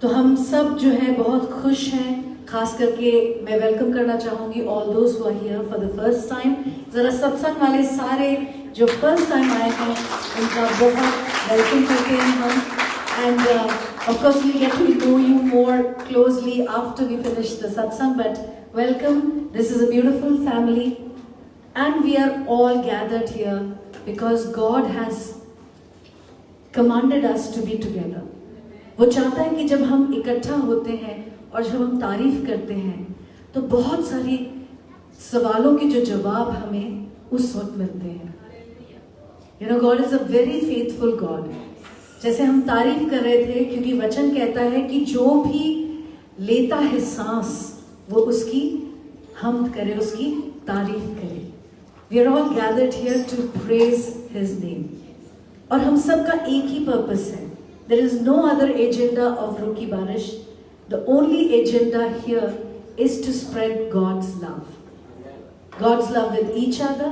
तो हम सब जो है बहुत खुश हैं। खास करके मैं वेलकम करना चाहूंगी all those who are here for the first time. जरा सत्संग वाले सारे जो फर्स्ट टाइम आए हैं उनका बहुत वेलकम करते हैं हम। And of course we get to know you more closely after we finish the satsang, but welcome. This is a beautiful family and we are all gathered here because God has commanded us to be together. वो चाहता है कि जब हम इकट्ठा होते हैं और जब हम तारीफ करते हैं तो बहुत सारी सवालों के जो जवाब हमें उस वक्त मिलते हैं। You know, God is a very faithful God. जैसे हम तारीफ कर रहे थे, क्योंकि वचन कहता है कि जो भी लेता है सांस वो उसकी हमद करे, उसकी तारीफ करे। We are all gathered here to praise his name. और हम सबका एक ही पर्पस है। There is no other agenda of रूह की बारिश। The only agenda here is to spread God's love with each other.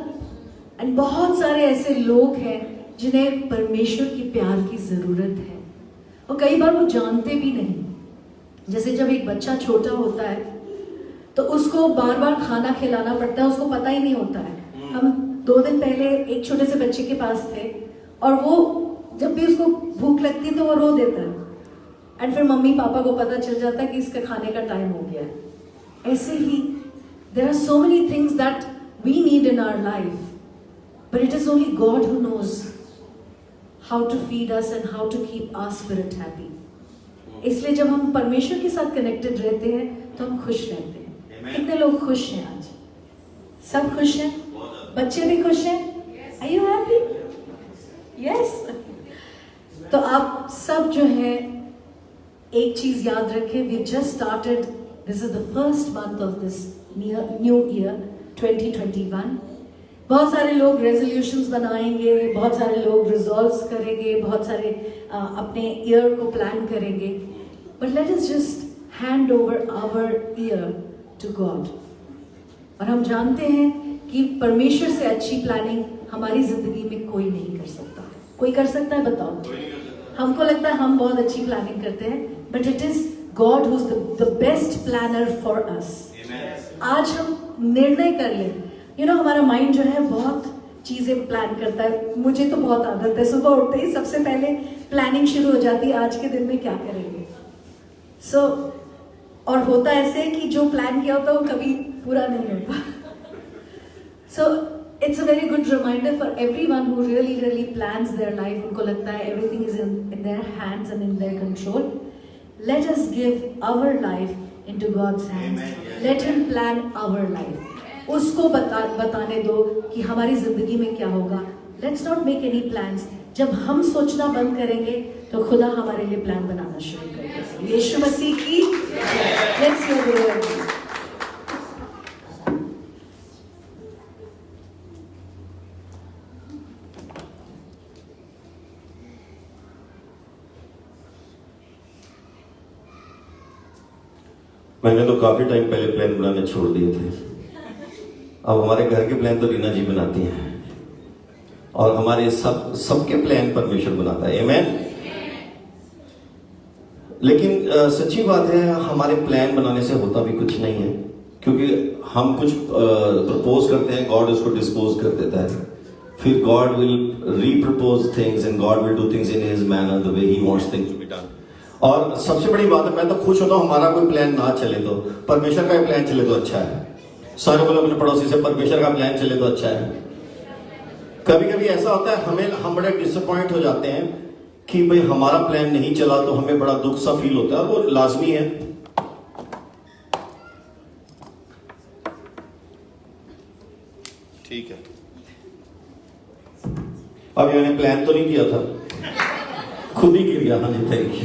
And बहुत सारे ऐसे लोग हैं जिन्हें परमेश्वर की प्यार की ज़रूरत है और कई बार वो जानते भी नहीं। जैसे जब एक बच्चा छोटा होता है तो उसको बार बार खाना खिलाना पड़ता है, उसको पता ही नहीं होता है। हम 2 दिन पहले एक छोटे से बच्चे के पास थे और वो जब भी उसको भूख लगती है तो वो रो देता है एंड फिर मम्मी पापा को पता चल जाता है कि इसका खाने का टाइम हो गया है। ऐसे ही there are so many things that we need in our life, but it is only God who knows how to feed us and how to keep our spirit happy. इसलिए जब हम परमेश्वर के साथ कनेक्टेड रहते हैं तो हम खुश रहते हैं। कितने लोग खुश हैं आज? सब खुश हैं? बच्चे भी खुश हैं? Are you happy? यस। तो आप सब जो है एक चीज याद रखें, we just started, this is the first month of this new year. 2021। बहुत सारे लोग रेजोल्यूशंस बनाएंगे, बहुत सारे लोग रिजॉल्व्स करेंगे, बहुत सारे अपने ईयर को प्लान करेंगे, but let us just hand over our year to God. और हम जानते हैं कि परमेश्वर से अच्छी प्लानिंग हमारी जिंदगी में कोई नहीं कर सकता। कोई कर सकता है? बताओ। हमको लगता है हम बहुत अच्छी प्लानिंग करते हैं, but it is God who is the best planner for us. आज हम निर्णय कर लें, हमारा माइंड जो है बहुत चीजें प्लान करता है। मुझे तो बहुत आदत है, सुबह उठते ही सबसे पहले प्लानिंग शुरू हो जाती है, आज के दिन में क्या करेंगे। और होता ऐसे कि जो प्लान किया होता है वो कभी पूरा नहीं होता। It's a very good reminder for everyone who really plans their life. उनको लगता है everything is in their hands and in their control. Let us give our life into God's hands. Let Him plan our life. उसको बताने दो कि हमारी जिंदगी में क्या होगा। Let's not make any plans. जब हम सोचना बंद करेंगे तो खुदा हमारे लिए प्लान बनाना शुरू करेगा। यीशु मसीह की Let's hear the word. मैंने तो काफी टाइम पहले प्लान बनाने छोड़ दिए थे। अब हमारे घर के प्लान तो रीना जी बनाती हैं, और हमारे सबके प्लान परमेश्वर बनाता है। आमीन। लेकिन सच्ची बात है, हमारे प्लान बनाने से होता भी कुछ नहीं है, क्योंकि हम कुछ प्रपोज करते हैं, गॉड उसको डिस्पोज कर देता है। फिर God will repurpose things and God will do things in his manner, the way he wants things to be done. और सबसे बड़ी बात है, मैं तो खुश होता हूं हमारा कोई प्लान ना चले तो, परमेश्वर का प्लान चले तो अच्छा है। सारे बोलो अपने पड़ोसी से, परमेश्वर का प्लान चले तो अच्छा है। कभी कभी ऐसा होता है, हम बड़े डिसअपॉइंट हो जाते हैं कि भाई हमारा प्लान नहीं चला, तो हमें बड़ा दुख सा फील होता है, और वो लाजमी है। ठीक है, अब मैंने प्लान तो नहीं किया था, खुद ही गिर गया। हाँ जी, थैंक यू।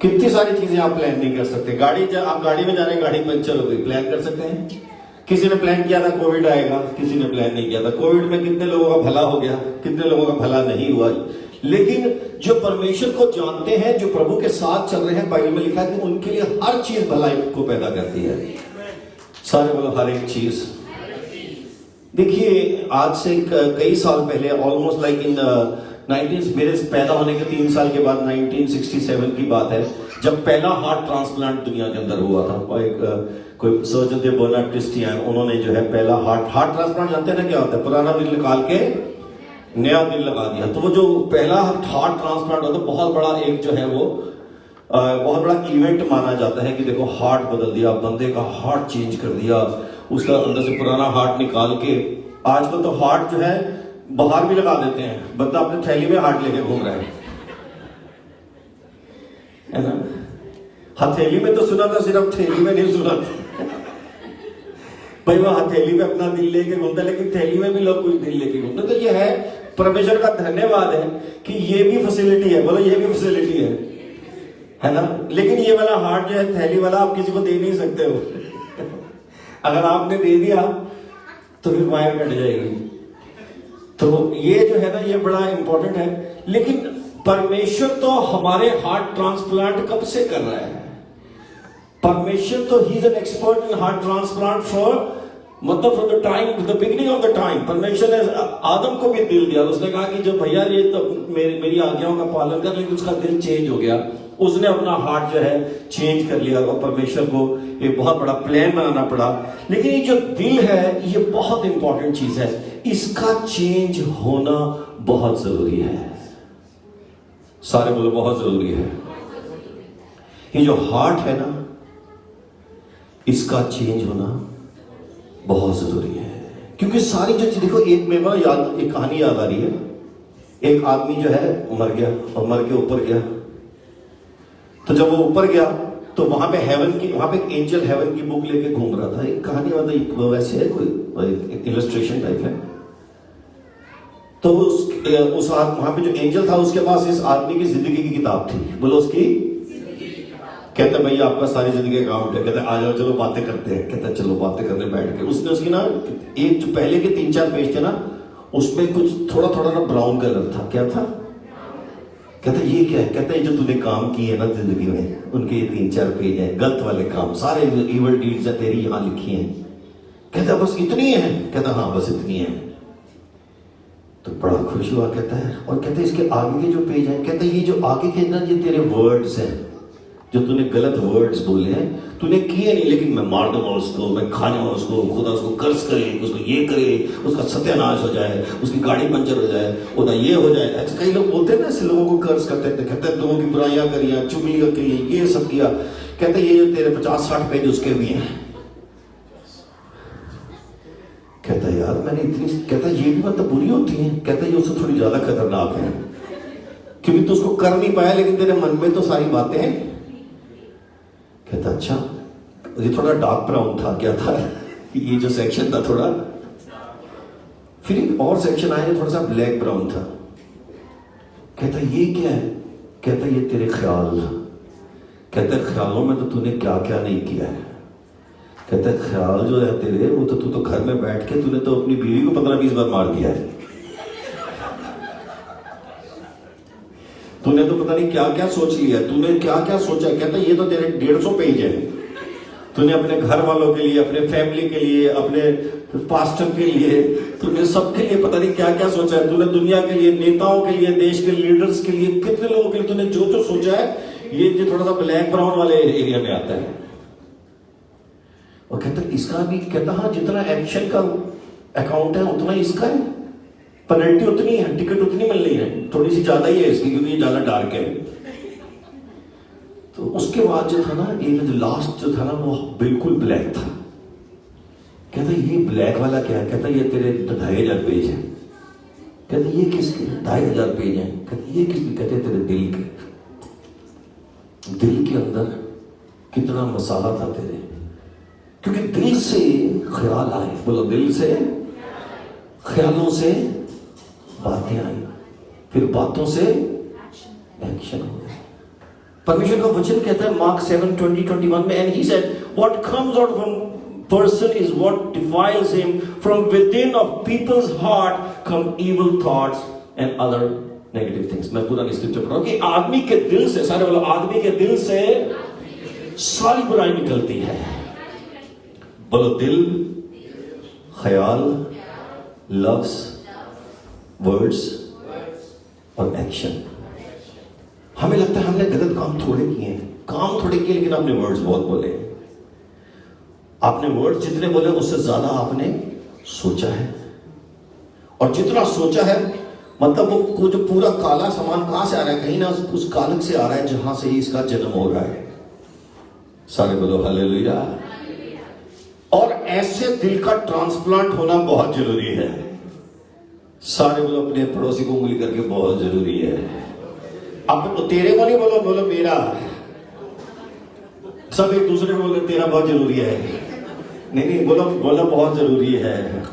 कितनी सारी चीजें आप प्लान नहीं कर सकते। आप गाड़ी में जा रहे हैं, गाड़ी पंचर हो गई, प्लान कर सकते हैं? किसी ने प्लान किया था कोविड आएगा, किसी ने प्लान नहीं किया था। कोविड में कितने लोगों का भला हो गया, कितने लोगों का भला नहीं हुआ। लेकिन जो परमेश्वर को जानते हैं, जो प्रभु के साथ चल रहे हैं, बाइबल में लिखा है कि उनके लिए हर चीज भलाई को पैदा करती है। सारे बोलो हर एक चीज। देखिए, आज से कई साल पहले, ऑलमोस्ट लाइक इन 19 मेरे पैदा होने के 3 साल के बाद 1967 की बात है, जब पहला हार्ट ट्रांसप्लांट दुनिया के अंदर हुआ था। और कोई सर्जन थे बर्नार्ड क्रिस्टियन, उन्होंने जो है पहला हार्ट ट्रांसप्लांट, जानते हैं ना क्या होता है? पुराना दिल निकाल के नया दिल लगा दिया। तो वो जो पहला हार्ट ट्रांसप्लांट होता है, बहुत बड़ा एक जो है वो बहुत बड़ा इवेंट माना जाता है कि देखो हार्ट बदल दिया, बंदे का हार्ट चेंज कर दिया, उसका अंदर से पुराना हार्ट निकाल के। आजकल तो हार्ट जो है बाहर भी लगा देते हैं, बंदा अपने थैली में हार्ट लेके घूम रहा है ना। हथेली में तो सुना था, सिर्फ थैली में नहीं सुना था। भाई वो हथेली में अपना दिल लेके घूमता, लेकिन थैली में भी लोग कुछ दिल लेके घूमते। तो ये है परमेश्वर का धन्यवाद है कि ये भी फैसिलिटी है। बोलो ये भी फैसिलिटी है ना। लेकिन ये वाला हार्ट जो है, थैली वाला, आप किसी को दे नहीं सकते हो। अगर आपने दे दिया तो फिर वायर कट जाएगी। तो ये जो है ना, ये बड़ा इंपॉर्टेंट है। लेकिन परमेश्वर तो हमारे हार्ट ट्रांसप्लांट कब से कर रहा है? परमेश्वर तो he is an expert in heart transplant for, मतलब from the time, the beginning of the time. परमेश्वर ने आदम को भी दिल दिया, उसने कहा कि जब भैया ये तो मेरी आज्ञाओं का पालन कर, लेकिन उसका दिल चेंज हो गया, उसने अपना हार्ट जो है चेंज कर लिया। और परमेश्वर को एक बहुत बड़ा प्लान बनाना पड़ा। लेकिन ये जो दिल है, ये बहुत इंपॉर्टेंट चीज है, इसका चेंज होना बहुत जरूरी है। सारे बोलो बहुत जरूरी है। ये जो हार्ट है ना, इसका चेंज होना बहुत जरूरी है। क्योंकि सारी जो चीज, देखो, एक मेरे को एक कहानी याद आ रही है। एक आदमी जो है मर गया, और मर के ऊपर गया। तो जब वो ऊपर गया तो वहां पे एक एंजल हेवन की बुक लेके घूम रहा था। एक कहानी मतलब वैसे है, कोई इलस्ट्रेशन टाइप है। तो वहां पे जो एंजल था, उसके पास इस आदमी की जिंदगी की किताब थी। बोलो उसकी। कहता है भैया आपका सारी जिंदगी अकाउंट है, कहता है आ जाओ चलो बातें करते हैं, कहता है चलो बातें करने बैठ के। उसने उसकी ना एक जो पहले के 3-4 पेज थे ना, उसमें कुछ थोड़ा थोड़ा ना ब्राउन कलर था। क्या था? कहता है ये क्या है? कहता है जो तूने काम किए ना जिंदगी में, उनके ये 3-4 पेज है, गलत वाले काम, सारे इवल डीड्स है तेरी यहाँ लिखी हैं। कहता है बस इतनी है? कहता हाँ बस इतनी है। तो बड़ा खुश हुआ कहता है, और कहता है इसके आगे के जो पेज हैं, कहता है ये जो आगे के ना ये तेरे वर्ड्स हैं, जो तूने गलत वर्ड्स बोले हैं, तूने किए नहीं, लेकिन मैं मार दूंगा उसको, मैं खा जाऊंगा उसको, खुदा उसको कर्ज करे, उसको ये करे, उसका सत्यानाश हो जाए, उसकी गाड़ी पंचर हो जाए, उधर ये हो जाए। ऐसे कई लोग बोलते हैं ना, ऐसे लोगों को कर्ज करते थे, कहते हैं लोगों की बुराइयां करिया, चुगलियां की, ये सब किया। कहते हैं ये तेरे 50-60 पेज उसके भी हैं। कहता है यार मैंने इतनी, कहता है ये भी मतलब बुरी होती है? कहता है ये उससे थोड़ी ज्यादा खतरनाक है, क्योंकि तू उसको कर नहीं पाया, लेकिन तेरे मन में तो सारी बातें हैं। कहता अच्छा, ये थोड़ा डार्क ब्राउन था। क्या था? ये जो सेक्शन था थोड़ा, फिर एक और सेक्शन आया जो थोड़ा सा ब्लैक ब्राउन था। कहता ये क्या है? कहता ये तेरे ख्याल। कहता ख्यालों में तो तूने क्या क्या नहीं किया है। कहता ख्याल जो है तेरे, वो तो तू तो घर में बैठ के तूने तो अपनी बीवी को 15-20 बार मार दिया है। तूने तो पता नहीं क्या क्या सोच लिया, तूने क्या क्या सोचा। कहता ये तो तेरे 150 पेज है। तूने अपने घर वालों के लिए, अपने फैमिली के लिए, अपने पास्टर के लिए, तूने सबके लिए पता नहीं क्या क्या सोचा है। तूने दुनिया के लिए, नेताओं के लिए, देश के लीडर्स के लिए, कितने लोगों के लिए तूने जो जो सोचा है, ये थोड़ा सा ब्लैक ब्राउन वाले एरिया में आता है। और कहता इसका भी, कहता हाँ जितना एक्शन का अकाउंट है उतना इसका है, पेनल्टी उतनी है, टिकट उतनी मिल रही है, थोड़ी सी ज्यादा ही है इसकी, क्योंकि ये ज्यादा डार्क है। तो उसके बाद जो था ना, एक जो लास्ट जो था ना, वो बिल्कुल ब्लैक था। कहता ये ब्लैक वाला क्या है? कहता ये तेरे 2500 पेज है। कहता ये किसके? 2500 पेज है। कहता ये किसके? कहते तेरे दिल के। दिल के अंदर कितना मसाला था तेरे, क्योंकि दिल से ख्याल आए। बोलो दिल से, ख्यालों से बातें आई, फिर बातों से एक्शन हो गया। परमेश्वर का वचन कहता है मार्क 7:20-21 में, and he said what comes out from person is what defiles him. From within of people's heart come evil thoughts and other negative things. मैं पूरा स्क्रिप्चर पढ़ रहा हूं कि आदमी के दिल से, सारे बोलो आदमी के दिल से सारी बुराई निकलती है। बोलो दिल, ख्याल, लफ्ज, वर्ड्स और एक्शन। हमें लगता है हमने गलत काम थोड़े किए हैं, काम थोड़े किए, लेकिन आपने वर्ड्स बहुत बोले। आपने वर्ड्स जितने बोले उससे ज्यादा आपने सोचा है, और जितना सोचा है मतलब वो जो पूरा काला सामान कहां से आ रहा है? कहीं ना उस कालक से आ रहा है जहां से इसका जन्म हो रहा है। सारे बोलो हालेलुया। और ऐसे दिल का ट्रांसप्लांट होना बहुत जरूरी है। सारे बोलो अपने पड़ोसी को उंगली करके बहुत जरूरी है। अब तो तेरे को नहीं बोलो, बोलो मेरा। सब एक दूसरे को बोलो तेरा बहुत जरूरी है। नहीं बोलो, बोलो बहुत जरूरी है।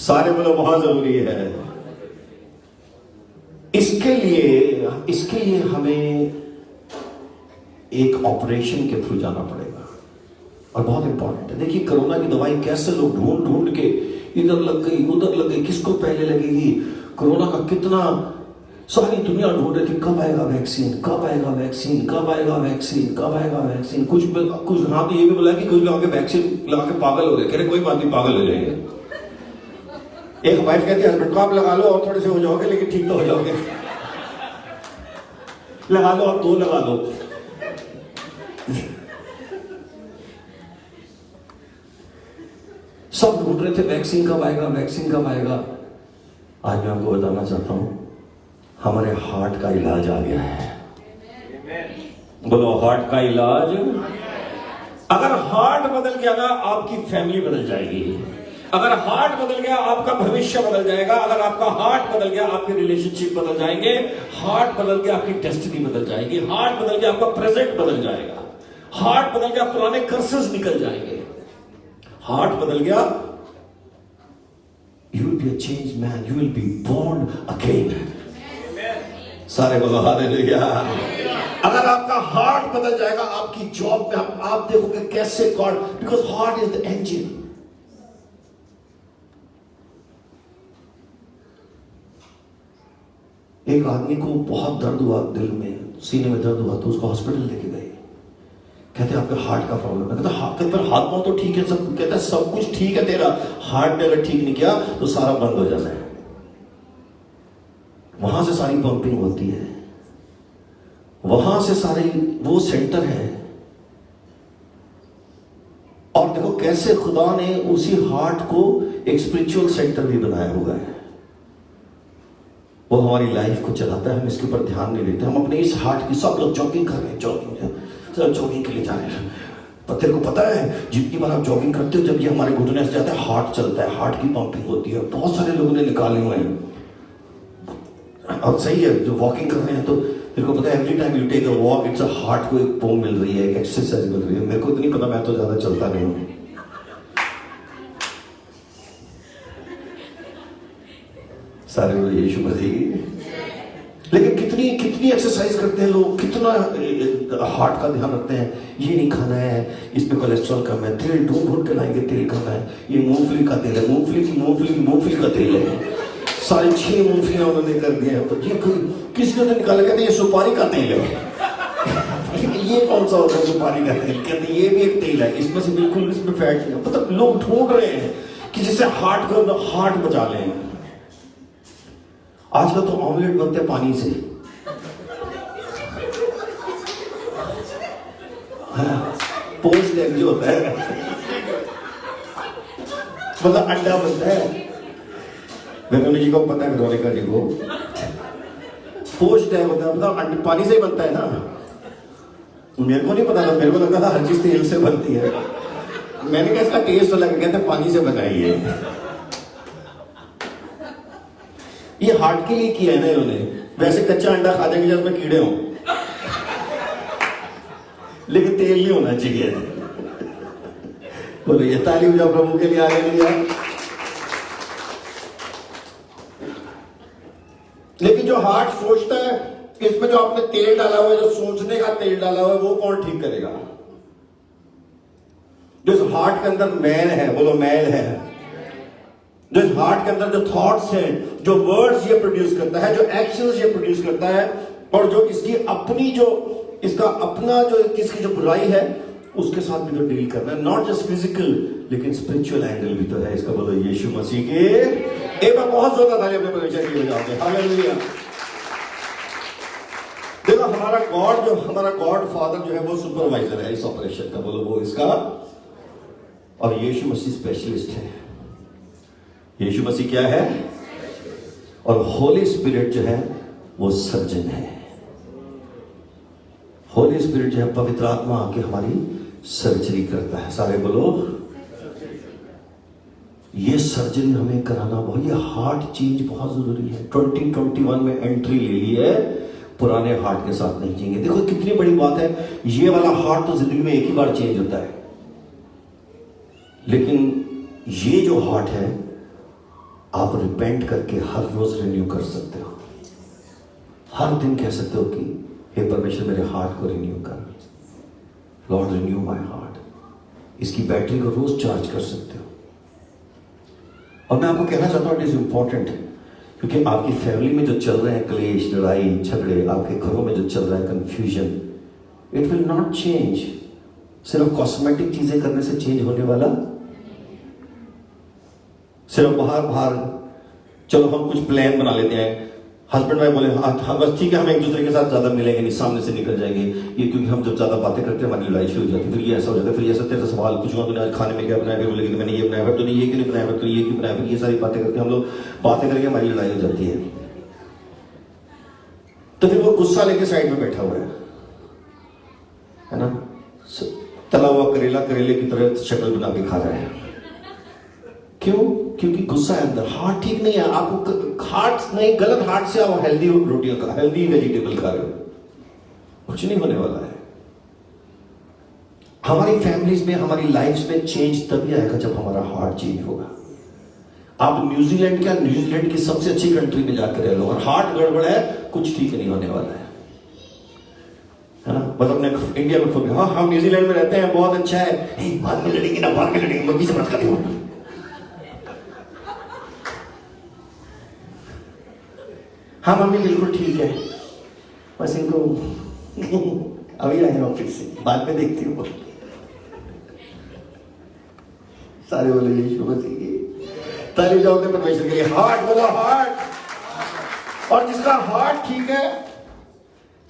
सारे बोलो बहुत जरूरी है। इसके लिए हमें एक ऑपरेशन के थ्रू जाना पड़ेगा, और बहुत इंपॉर्टेंट है। देखिए कोरोना की दवाई कैसे लोग ढूंढ ढूंढ के इधर लग गई उधर लग गई, किसको पहले लगेगी। कोरोना का कितना सारी दुनिया ढूंढ रही थी, कब आएगा वैक्सीन, कब आएगा वैक्सीन, कब आएगा वैक्सीन, कब आएगा वैक्सीन। कुछ हाँ तो ये भी बोला कि कुछ लोग वैक्सीन लगा के पागल हो रहे। कह रहे कोई बात नहीं, पागल हो जाएंगे। एक वाइफ कहती है हस्बैंड को आप लगा लो और थोड़े से हो जाओगे, लेकिन ठीक तो हो जाओगे। लगा लो, आप 2 लगा लो। सब ढूंढ रहे थे वैक्सीन कब आएगा, वैक्सीन कब आएगा। आज मैं आपको बताना चाहता हूं हमारे हार्ट का इलाज आ गया है। बोलो हार्ट का इलाज। अगर हार्ट बदल गया ना, आपकी फैमिली बदल जाएगी। अगर हार्ट बदल गया, आपका भविष्य बदल जाएगा। अगर आपका हार्ट बदल गया, आपके रिलेशनशिप बदल जाएंगे। हार्ट बदल गया, आपकी डेस्टिनी बदल जाएगी। हार्ट बदल गया, आपका प्रेजेंट बदल जाएगा। हार्ट बदल गया, पुराने कर्सेस निकल जाएंगे। हार्ट बदल गया, you will be a changed man, you will be born again. सारे बोलो हालेलुया। अगर आपका हार्ट बदल जाएगा, आपकी जॉब में आप देखोगे कैसे God, because heart is the engine. एक आदमी को बहुत दर्द हुआ, दिल में सीने में दर्द हुआ, तो उसको हॉस्पिटल लेके गए। कहते हैं आपके हार्ट का प्रॉब्लम है। कहते हाथ पांव तो ठीक है सब, कहता है सब कुछ ठीक है तेरा, हार्ट ने अगर ठीक नहीं किया तो सारा बंद हो जाना है। वहां से सारी पंपिंग होती है, वहां से सारी वो सेंटर है। और देखो कैसे खुदा ने उसी हार्ट को एक स्पिरिचुअल सेंटर भी बनाया हुआ है। वो हमारी लाइफ को चलाता है, हम इसके ऊपर ध्यान नहीं देते। हम अपने इस हार्ट की, सब लोग जॉगिंग कर रहे हैं, जॉगिंग के लिए जा रहे हैं। पर तेरे को पता है जितनी बार आप जॉगिंग करते हो, जब ये हमारे घुटने से जाता है, हार्ट चलता है, हार्ट की पंपिंग होती है। बहुत सारे लोगों ने निकाले हुए हैं। और सही है, जो वॉकिंग कर रहे हैं तो तेरे को पता है every time you take a walk, it's a heart को एक पोम मिल रही है, एक एक्सरसाइज मिल रही है। मेरे को इतनी पता, मैं तो ज्यादा चलता नहीं हूँ। सारे लोग यीशु मसीह। लेकिन कितनी कितनी एक्सरसाइज करते हैं लोग, कितना हार्ट का ध्यान रखते हैं। ये नहीं खाना है, इसमें कोलेस्ट्रॉल कम है, तेल ढूंढ के लाएंगे, तेल कम है, ये मूंगफली का तेल है, मूंगफली का तेल है। सारे 6 मूंगफलियां उन्होंने कर दिए हैं। तो ये किसी ने निकाला, कहते ये सुपारी का तेल है। ये कौन सा होता है सुपारी का तेल? कहते ये भी एक तेल है, इसमें से बिल्कुल, इसमें फैट नहीं है। मतलब लोग ढूंढ रहे हैं कि जिससे हार्ट बचा लें। आजकल तो ऑमलेट बनते हैं पानी से। पोस्ट एग जो होता है, मतलब अंडा बनता है। वेरोनिका जी को पता है, वेरोनिका जी को पोस्ट एग होता है, मतलब पानी से ही बनता है ना। मेरे को नहीं पता था, मेरे को लगता था हर चीज तेल से बनती है। मैंने कहा इसका टेस्ट अलग, कहते पानी से बनाई है। ये हार्ट के लिए किया है ना इन्होंने। वैसे कच्चा अंडा खा जाएंगे जिसमें कीड़े हों, लेकिन तेल नहीं होना चाहिए। बोलो ये ताली बजाओ प्रभु के लिए। हालेलुया। लेकिन जो हार्ट सोचता है, इसमें जो आपने तेल डाला हुआ है, जो सोचने का तेल डाला हुआ है, वो कौन ठीक करेगा? जो इस हार्ट के अंदर मैल है, बोलो मैल है। जो इस हार्ट के अंदर जो थॉट्स हैं, जो वर्ड्स ये प्रोड्यूस करता है, जो एक्शंस ये प्रोड्यूस करता है, और जो इसकी अपनी जो इसका अपना जो इसकी जो बुराई है, उसके साथ भी तो डील करना है। नॉट जस्ट फिजिकल, लेकिन स्पिरिचुअल एंगल भी तो है इसका। बोलो यीशु मसीह के एक बार बहुत जोरदार ताली अपने परमेश्वर के लिए बजाओगे। हालेलुया। देखो हमारा गॉड फादर जो है वो सुपरवाइजर है इस ऑपरेशन का। बोलो वो इसका, और यीशु मसीह स्पेशलिस्ट है। यीशु मसीह क्या है? और होली स्पिरिट जो है वो सर्जन है। होली स्पिरिट जो है, पवित्र आत्मा आके हमारी सर्जरी करता है। सारे बोलो ये सर्जरी हमें कराना बहुत, ये हार्ट चेंज बहुत जरूरी है। 2021 में एंट्री ले ली है, पुराने हार्ट के साथ नहीं जिएंगे। देखो कितनी बड़ी बात है, ये वाला हार्ट तो जिंदगी में एक ही बार चेंज होता है, लेकिन ये जो हार्ट है आप रिपेंट करके हर रोज रिन्यू कर सकते हो। हर दिन कह सकते हो कि हे परमेश्वर मेरे हार्ट को रिन्यू कर, लॉर्ड रिन्यू माय हार्ट। इसकी बैटरी को रोज चार्ज कर सकते हो। और मैं आपको कहना चाहता हूं इट इज इंपॉर्टेंट, क्योंकि आपकी फैमिली में जो चल रहे हैं क्लेश, लड़ाई झगड़े, आपके घरों में जो चल रहा है confusion, it will not change. सिर्फ कॉस्मेटिक चीजें करने से चेंज होने वाला, सिर्फ बाहर चलो हम कुछ प्लान बना लेते हैं, हस्बैंड वाइफ बोले हाँ बस ठीक है, हम एक दूसरे के साथ ज्यादा मिलेंगे नहीं, सामने से निकल जाएंगे ये, क्योंकि हम जब ज्यादा बातें करते हैं हमारी लड़ाई शुरू हो जाती है। फिर ये ऐसा हो जाता है, फिर ये तेरे से सवाल पूछूंगा तूने आज खाने में क्या बनाया, फिर बोलेगी मैंने ये बनाया, फिर तूने ये क्यों नहीं बनाया, फिर तूने ये क्यों बनाया, फिर ये सारी बातें करके हम लोग बातें करके हमारी लड़ाई हो जाती है। तो फिर वो गुस्सा लेके साइड में बैठा हुआ है ना, तला हुआ करेला करेले की तरह शक्ल बना के खा रहा है। क्यों? क्योंकि गुस्सा है अंदर, हार्ट ठीक नहीं है। आपको हार्ट नहीं, गलत हार्ट से आप हेल्दी रोटियां खा, हेल्दी वेजिटेबल खा रहे हो, कुछ नहीं होने वाला है। हमारी फैमिलीज में, हमारी लाइफ्स में चेंज तभी आएगा जब हमारा हार्ट चेंज होगा। आप न्यूजीलैंड की सबसे अच्छी कंट्री में जाकर रह लो और हार्ट गड़बड़ है, कुछ ठीक नहीं होने वाला है ना। बस अपने इंडिया में फोकस, हाँ हम न्यूजीलैंड में रहते हैं, बहुत अच्छा है, बाद में लड़ेंगे ना, बाद में लड़ेंगे, मम्मी से मत करो। हाँ मम्मी बिल्कुल ठीक है, बस इनको अभी आए ऑफिस से, बाद में देखती हूँ। सारे बोले यीशु मसीह की ताली जाओ तो परमेश्वर के लिए हार्ट बोलो, हार्ट। और जिसका हार्ट ठीक है,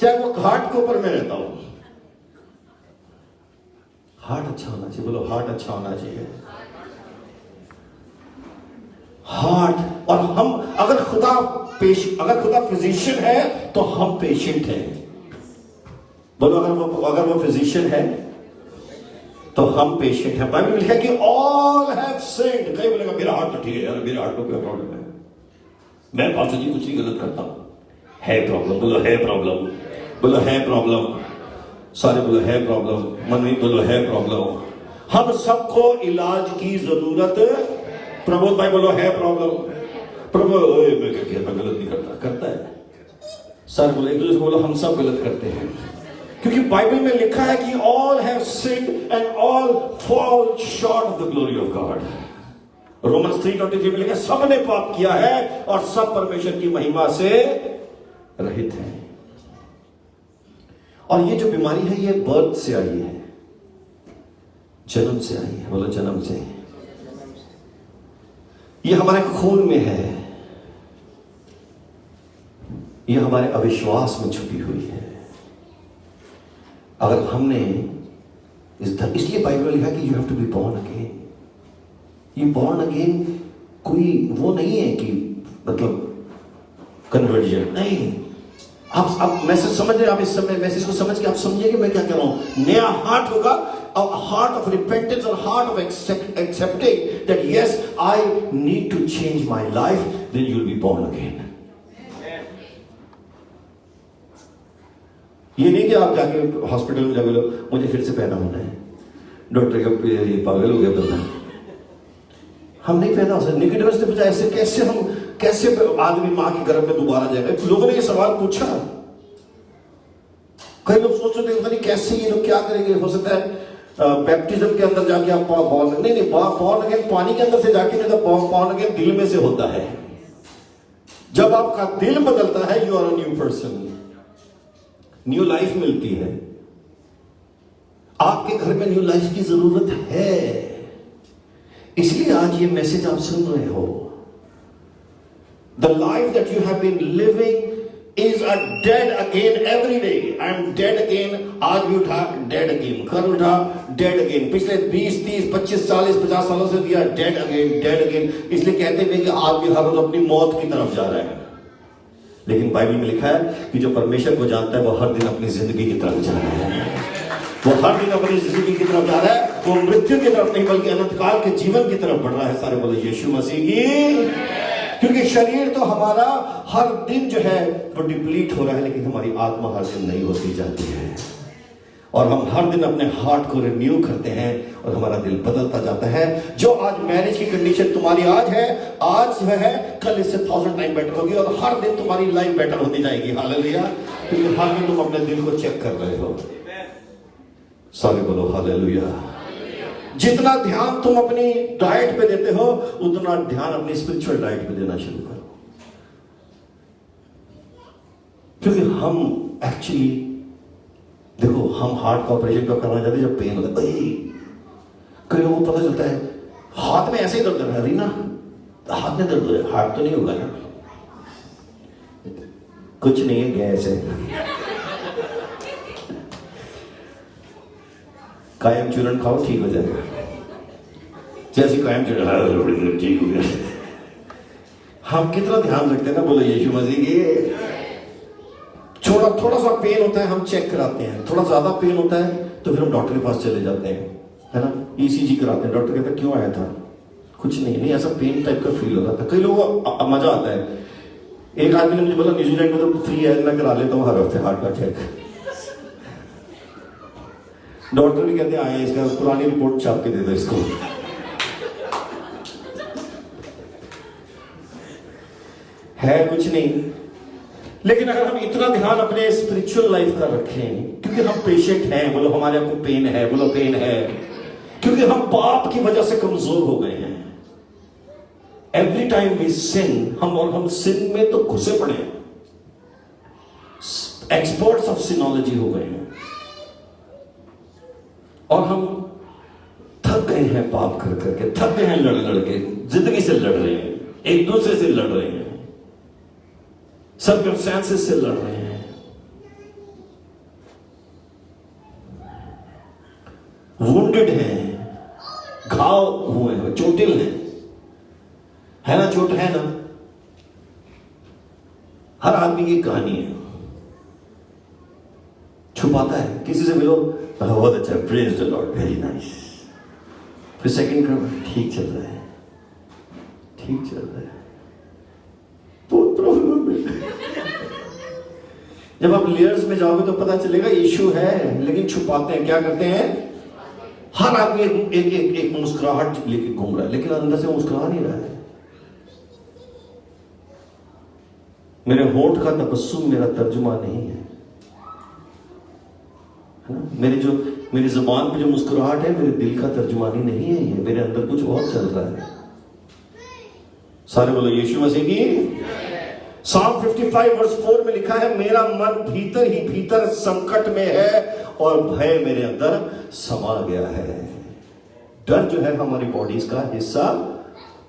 चाहे वो घाट के ऊपर में रहता हो, हार्ट अच्छा होना चाहिए। बोलो हार्ट अच्छा होना चाहिए, हार्ट। और हम अगर खुदा फिजिशियन है तो हम पेशेंट हैं। बोलो अगर वो फिजिशियन है तो हम पेशेंट हैं। बाइबल में लिखा है कि ऑल हैव सिन्ड। कई बोलेगा मेरा हार्ट तो ठीक है यार, मेरे हार्ट को क्या प्रॉब्लम है, मैं पास्टर जी कुछ नहीं गलत करता हूं। है प्रॉब्लम, बोलो है प्रॉब्लम, बोलो है प्रॉब्लम, सारे बोलो है प्रॉब्लम, मनी बोलो है प्रॉब्लम। हम सबको इलाज की जरूरत, प्रमोद भाई बोलो है प्रॉब्लम, प्रभु मैं क्या किया, मैं गलत नहीं करता है। सर बोले एक दूसरे को बोलो हम सब गलत करते हैं, क्योंकि बाइबल में लिखा है कि all have sinned and all fall short of the glory of God. Romans 3:23 में लिखा है सबने पाप किया है और सब परमेश्वर की महिमा से रहित हैं। और ये जो बीमारी है ये बर्थ से आई है, जन्म से आई है। बोलो जन्म से। ये हमारे खून में है, ये हमारे अविश्वास में छुपी हुई है। अगर हमने इसलिए बाइबल में लिखा कि you have to be born again. ये बॉर्न अगेन कोई वो नहीं है कि मतलब कन्वर्जन नहीं। आप मैसेज समझ रहे हैं, आप इस समय मैसेज को समझ के आप समझिए कि मैं क्या कह रहा हूं। नया हार्ट होगा, a heart of repentance or heart of accepting that yes I need to change my life, then you will be born again. ये नहीं कि आप जाके हॉस्पिटल में जाके लो मुझे फिर से पैदा होना है, डॉक्टर का ये पागल हो गया बंदा। हम नहीं पैदा हो सकते। निकोडेमस ने पूछा ऐसे कैसे आदमी मां के गर्भ में दोबारा जाएगा। लोगों ने ये सवाल पूछा, कई लोग सोचते थे पता नहीं कैसे ये लोग क्या करेंगे। हो सकता है बैप्टिज्म के अंदर जाके आप बॉर्न अगेन पानी के अंदर से जाके नहीं, तो बॉर्न अगेन दिल में से होता है। जब आपका दिल बदलता है you are a new person, new life मिलती है। आपके घर में न्यू लाइफ की जरूरत है, इसलिए आज ये मैसेज आप सुन रहे हो। The life that you have been living is a dead again every day. I am dead again. आज भी उठा dead again, कल उठा dead again। पिछले 20, 30, 25, 40, 50 सालों से दिया dead again, dead again। इसलिए कहते हैं कि आज भी हर रोज अपनी मौत की तरफ जा रहा है। लेकिन बाइबल में लिखा है कि जो परमेश्वर को जानता है वो हर दिन अपनी जिंदगी की तरफ जा रहा है। वो हर दिन अपनी जिंदगी की तरफ जा रहा है। वो मृत्यु की तरफ नहीं बल्कि अनंत काल के जीवन की तरफ बढ़ रहा है। सारे बोले यीशु मसीह की। क्योंकि शरीर तो हमारा हर दिन जो है वो डिप्लीट हो रहा है, लेकिन हमारी आत्मा हर दिन नई होती जाती है। और हम हर दिन अपने हार्ट को रिन्यू करते हैं और हमारा दिल बदलता जाता है। जो आज मैरिज की कंडीशन तुम्हारी आज है, आज जो है कल इससे 1000 टाइम बेटर होगी और हर दिन तुम्हारी लाइफ बेटर होती जाएगी। हालेलुया। क्योंकि हर दिन तुम अपने दिल को चेक कर रहे हो। सारे बोलो हालेलुया। जितना ध्यान तुम अपनी डाइट पे देते हो उतना ध्यान अपनी स्पिरिचुअल डाइट पे देना शुरू करो। क्योंकि हम एक्चुअली देखो, हम हार्ट का ऑपरेशन कब करना चाहते हैं जब पेन होता है। कई लोगों को पता चलता है हाथ में ऐसे ही दर्द है, रीना हाथ में दर्द हो रहा है, हार्ट तो नहीं होगा ना, कुछ नहीं है, गैस है। कायम चूर्ण खाओ ठीक हो जाएगा। जैसे कायम चूर्ण ठीक हो गया। हम कितना ध्यान रखते हैं ना, बोले यीशु मसीह की। थोड़ा सा पेन होता है हम चेक कराते हैं, थोड़ा ज्यादा पेन होता है तो फिर हम डॉक्टर के पास चले जाते हैं, है ना, ईसीजी कराते हैं। डॉक्टर कहता है क्यों आया था, कुछ नहीं ऐसा पेन टाइप का फील हो रहा था। कई लोगों को मजा आता है। एक आदमी ने मुझे बोला न्यूजीलैंड में तो फ्री है, मैं करा लेता हूँ हर हफ्ते हार्ट का चेक। डॉक्टर भी कहते आए इसका पुरानी रिपोर्ट छाप के दे दो इसको। है कुछ नहीं। लेकिन अगर हम इतना ध्यान अपने स्पिरिचुअल लाइफ का रखें, क्योंकि हम पेशेंट हैं, बोलो हमारे को पेन है, बोलो पेन है, क्योंकि हम पाप की वजह से कमजोर हो गए हैं। एवरी टाइम वी सिन, हम सिन में तो घुसे पड़े हैं, एक्सपर्ट्स ऑफ सिनोलॉजी हो गए हैं, और हम थक गए हैं पाप कर करके, थक गए हैं लड़ लड़ के, जिंदगी से लड़ रहे हैं, एक दूसरे से लड़ रहे हैं, सर्कमस्टेंसेस से लड़ रहे हैं, वुंडेड हैं, घाव हुए हैं, चोटिल हैं, है ना, चोट है ना। हर आदमी की कहानी है, छुपाता है। किसी से मिलो, बहुत अच्छा, praise the Lord, very nice, फिर सेकंड करो, ठीक चल रहा है, ठीक चल रहा है, बहुत प्रॉब्लम है। जब आप लेयर्स में जाओगे तो पता चलेगा इशू है, लेकिन छुपाते हैं। क्या करते हैं? हर आदमी एक मुस्कुराहट लेके घूम रहा है, लेकिन अंदर से मुस्कुरा नहीं रहा है। मेरे होंठ का तबस्सुम मेरा तर्जुमा नहीं है, मेरी जुबान पे जो मुस्कुराहट है मेरे दिल का तर्जुमानी नहीं है, ये मेरे अंदर कुछ और चल रहा है। सारे बोलो यीशु मसीह की। Psalm 55 वर्स 4 में लिखा है, मेरा मन भीतर ही भीतर संकट में है और भय मेरे अंदर समा गया है। डर जो है हमारी बॉडीज का हिस्सा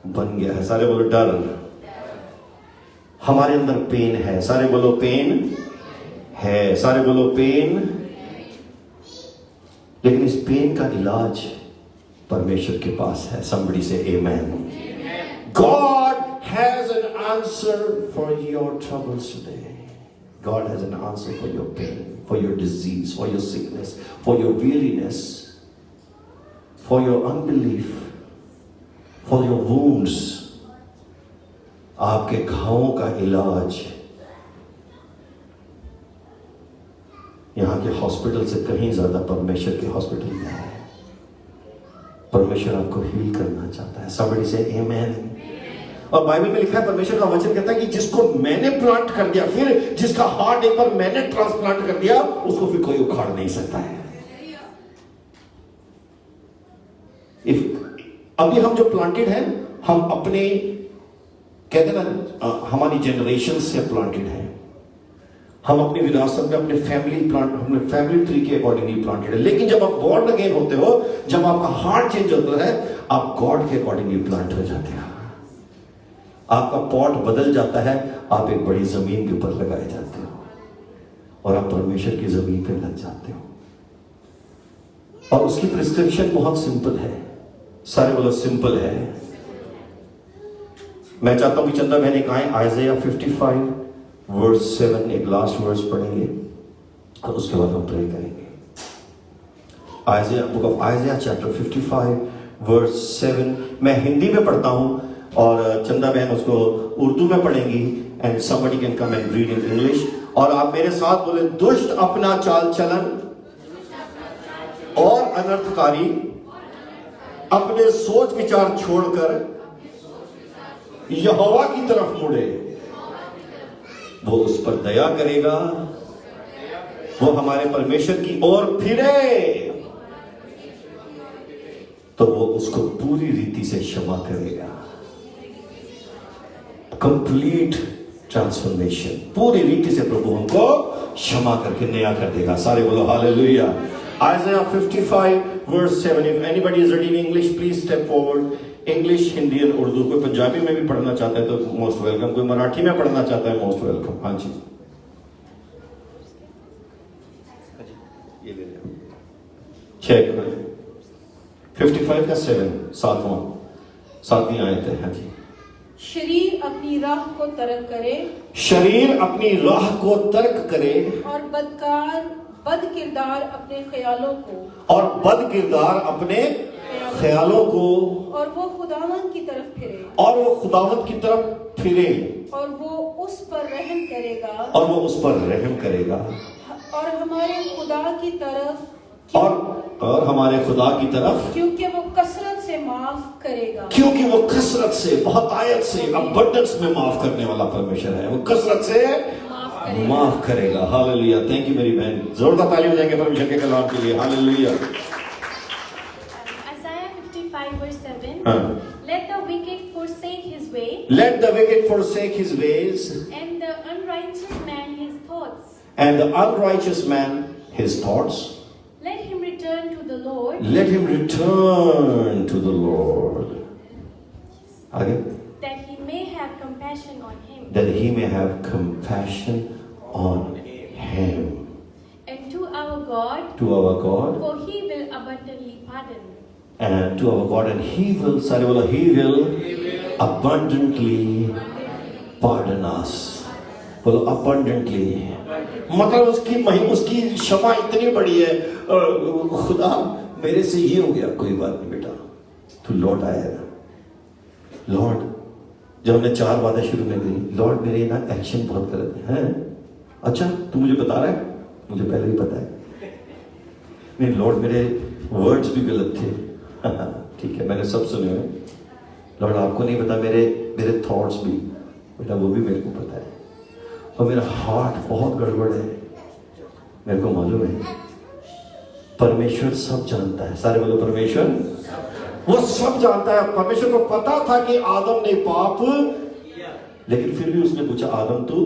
बन गया है। सारे बोलो डर। हमारे अंदर पेन है, सारे बोलो पेन है, सारे बोलो पेन। लेकिन इस पेन का इलाज परमेश्वर के पास है। somebody say amen. God has an answer for your troubles today. God has an answer for your pain, for your disease, for your sickness, for your weariness, for your unbelief, for your wounds. आपके घावों का इलाज यहां के hospital से कहीं ज्यादा परमेश्वर के हॉस्पिटल में है। परमेश्वर आपको हील करना चाहता है। somebody say amen. और बाइबल में लिखा है, परमेश्वर का वचन कहता है कि जिसको मैंने प्लांट कर दिया, फिर जिसका हार्ट एक बार मैंने ट्रांसप्लांट कर दिया, उसको फिर कोई उखाड़ नहीं सकता है। अभी हम जो प्लांटेड हैं, हम अपने कहते हैं ना, हमारी जनरेशन से प्लांटेड हैं। हम अपनी विरासत में अपने अपने फैमिली ट्री के अकॉर्डिंगली प्लांटेड है। लेकिन जब आप बॉर्न अगेन होते हो, जब आपका हार्ट चेंज होता है, आप गॉड के अकॉर्डिंगली प्लांट हो जाते हो। आपका पॉट बदल जाता है, आप एक बड़ी जमीन के ऊपर लगाए जाते हो और आप परमेश्वर की जमीन पे लग जाते हो। और उसकी प्रिस्क्रिप्शन बहुत सिंपल है। सारे बोलो सिंपल है। मैं चाहता हूं कि चंदा बहन एक आए, आइज़ाया 55 वर्स 7, एक लास्ट वर्स पढ़ेंगे और उसके बाद हम प्रे करेंगे। Isaiah, book of Isaiah chapter 55 verse 7। मैं हिंदी में पढ़ता हूं और चंदा बहन उसको उर्दू में पढ़ेंगी, and somebody can come and read in English। और आप मेरे साथ बोले, दुष्ट अपना चाल चलन और अनर्थकारी अपने सोच विचार छोड़कर यहोवा की तरफ मुड़े, वो उस पर दया करेगा, वो हमारे परमेश्वर की ओर फिरे तो वो उसको पूरी रीति से क्षमा करेगा। कंप्लीट ट्रांसफॉर्मेशन, पूरी रीति से प्रभु हमको क्षमा करके नया कर देगा। सारे बोलो hallelujah. Isaiah 55 verse 7। If anybody is reading English, please step forward। English, Hindi और उर्दू। कोई पंजाबी में भी पढ़ना चाहता है तो मोस्ट वेलकम, कोई मराठी में पढ़ना चाहता है मोस्ट वेलकम। हाँ जी, ये ले लें। चेक 55 का 7, सातवीं आयत है। हाँ जी। शरीर अपनी राह को तर्क करे, शरीर अपनी राह को तर्क करे, और बद किरदार अपने ख्यालों को, और बद किरदार अपने ख्यालों को, और वो खुदावंद की तरफ फिरे, और वो खुदावंद की तरफ फिरे, और वो उस पर रहम करेगा, और वो उस पर रहम करेगा, और हमारे खुदा की तरफ और हमारे खुदा की तरफ, क्योंकि वो कसरत से माफ करेगा। क्योंकि वो कसरत से, बहुत आयत से, अबंडेंस में माफ करने वाला परमेश्वर है। वो कसरत से माफ करेगा। हालेलुया। थैंक यू मेरी बहन। जोरदार ताली हो जाएंगे परमेश्वर के कलाम के लिए। हालेलुया। Isaiah 55 verse 7. हाँ। Let the wicked forsake his way, Let the wicked forsake his ways, and the unrighteous man his thoughts. and the unrighteous man his thoughts. Let him return to the Lord, Let him return to the Lord. आगे, that he may have compassion on him, that he may have compassion on him. and to our God, To our God, for he will abundantly pardon. and to our God, and he will, सारे बोलो, he will abundantly pardon us. बोलो abundantly, मतलब उसकी महिमा, उसकी क्षमा इतनी बड़ी है। खुदा मेरे से ये हो गया, कोई बात नहीं बेटा, तू लौट आएगा। लॉर्ड, जब हमने 4 बातें शुरू में करी, लॉर्ड मेरे ना एक्शन बहुत गलत है। अच्छा तू मुझे बता रहा है? मुझे पहले ही पता है। नहीं लॉर्ड, मेरे वर्ड्स भी गलत थे। ठीक है, मैंने सब सुने हुए। लॉर्ड आपको नहीं पता, मेरे थॉट्स भी, बेटा वो भी मेरे को पता है। और मेरा हार्ट बहुत गड़बड़ है, मेरे को मालूम है। परमेश्वर सब जानता है। सारे बोलो परमेश्वर, वो सब जानता है। परमेश्वर को पता था कि आदम ने पाप, लेकिन फिर भी उसने पूछा आदम तू,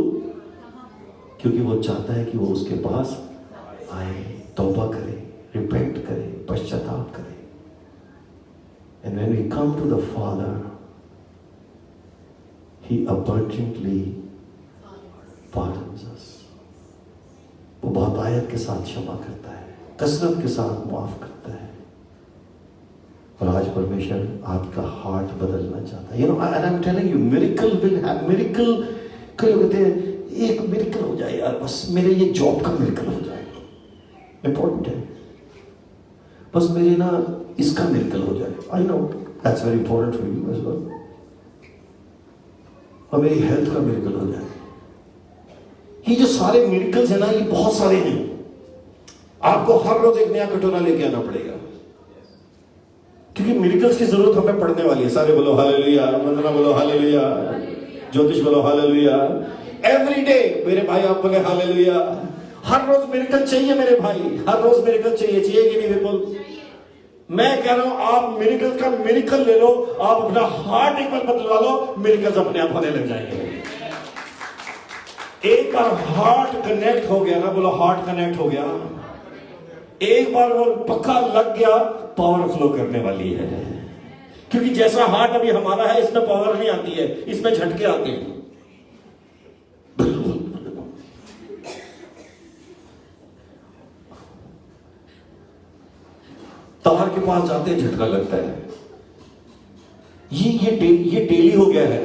क्योंकि वो चाहता है कि वो उसके पास आए, तौबा करे, रिपेंट करे, पश्चाताप करे। And when we come to the Father, He abundantly pardons us. वो बहुत आयत के साथ क्षमा करता है, कसरत के साथ माफ करता है। और आज परमेश्वर आपका हार्ट बदलना चाहता है। You know, and I'm telling you, miracle will happen. Miracle, कई लोग कहते हैं एक मिरेकल हो जाए यार, बस मेरे ये जॉब का मिरेकल हो जाए, इंपॉर्टेंट है। बस मेरे ना इसका मिरेकल हो जाए। I know that's very important for you as well. और मेरी हेल्थ का मिरेकल हो जाए। ये जो सारे मिरेकल्स है ना, ये बहुत सारे हैं। आपको हर रोज एक नया कटोरा लेके आना पड़ेगा, क्योंकि मिरेकल्स की जरूरत हमें पड़ने वाली है। सारे बोलो हालेलुया, वंदना बोलो हालेलुया, ज्योतिष बोलो हालेलुया। एवरी डे मेरे भाई आप बोले हालेलुया। हर रोज मिरेकल चाहिए मेरे भाई, हर रोज मिरेकल चाहिए। चाहिए कि नहीं? बिल्कुल। मैं कह रहा हूं आप मिरेकल का मिरेकल ले लो, आप अपना हार्ट एक बार बदलवा लो, मिरेकल्स अपने आप होने लग जाएंगे। एक बार हार्ट कनेक्ट हो गया ना, बोलो हार्ट कनेक्ट हो गया, एक बार वो पक्का लग गया, पावर फ्लो करने वाली है। क्योंकि जैसा हार्ट अभी हमारा है, इसमें पावर नहीं आती है, इसमें झटके आते हैं। तार के पास जाते हैं, झटका लगता है। ये डेली हो गया है।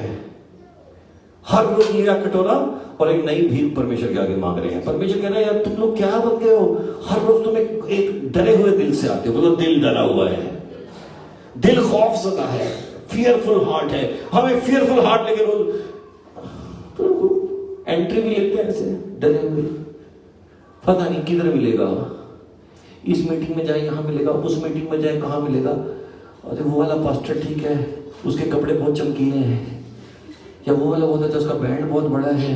हर रोज नया कटोरा और एक नई भीख परमेश्वर के आगे मांग रहे हैं। परमेश्वर कह रहे हैं यार तुम लोग क्या बन गए हो, हर रोज तुम एक डरे हुए दिल से आते हो। बोलो दिल डरा हुआ है, दिल खौफजदा है, फियरफुल हार्ट है। हमें फियरफुल हार्ट लेके रोज एंट्री भी लेते हैं ऐसे डरे हुए, पता नहीं किधर मिलेगा। इस मीटिंग में जाए यहाँ मिलेगा, उस मीटिंग में जाए कहाँ मिलेगा। अरे वो वाला पास्टर ठीक है, उसके कपड़े बहुत चमकीले हैं, या वो वाला बहुत अच्छा, उसका बैंड बहुत बड़ा है,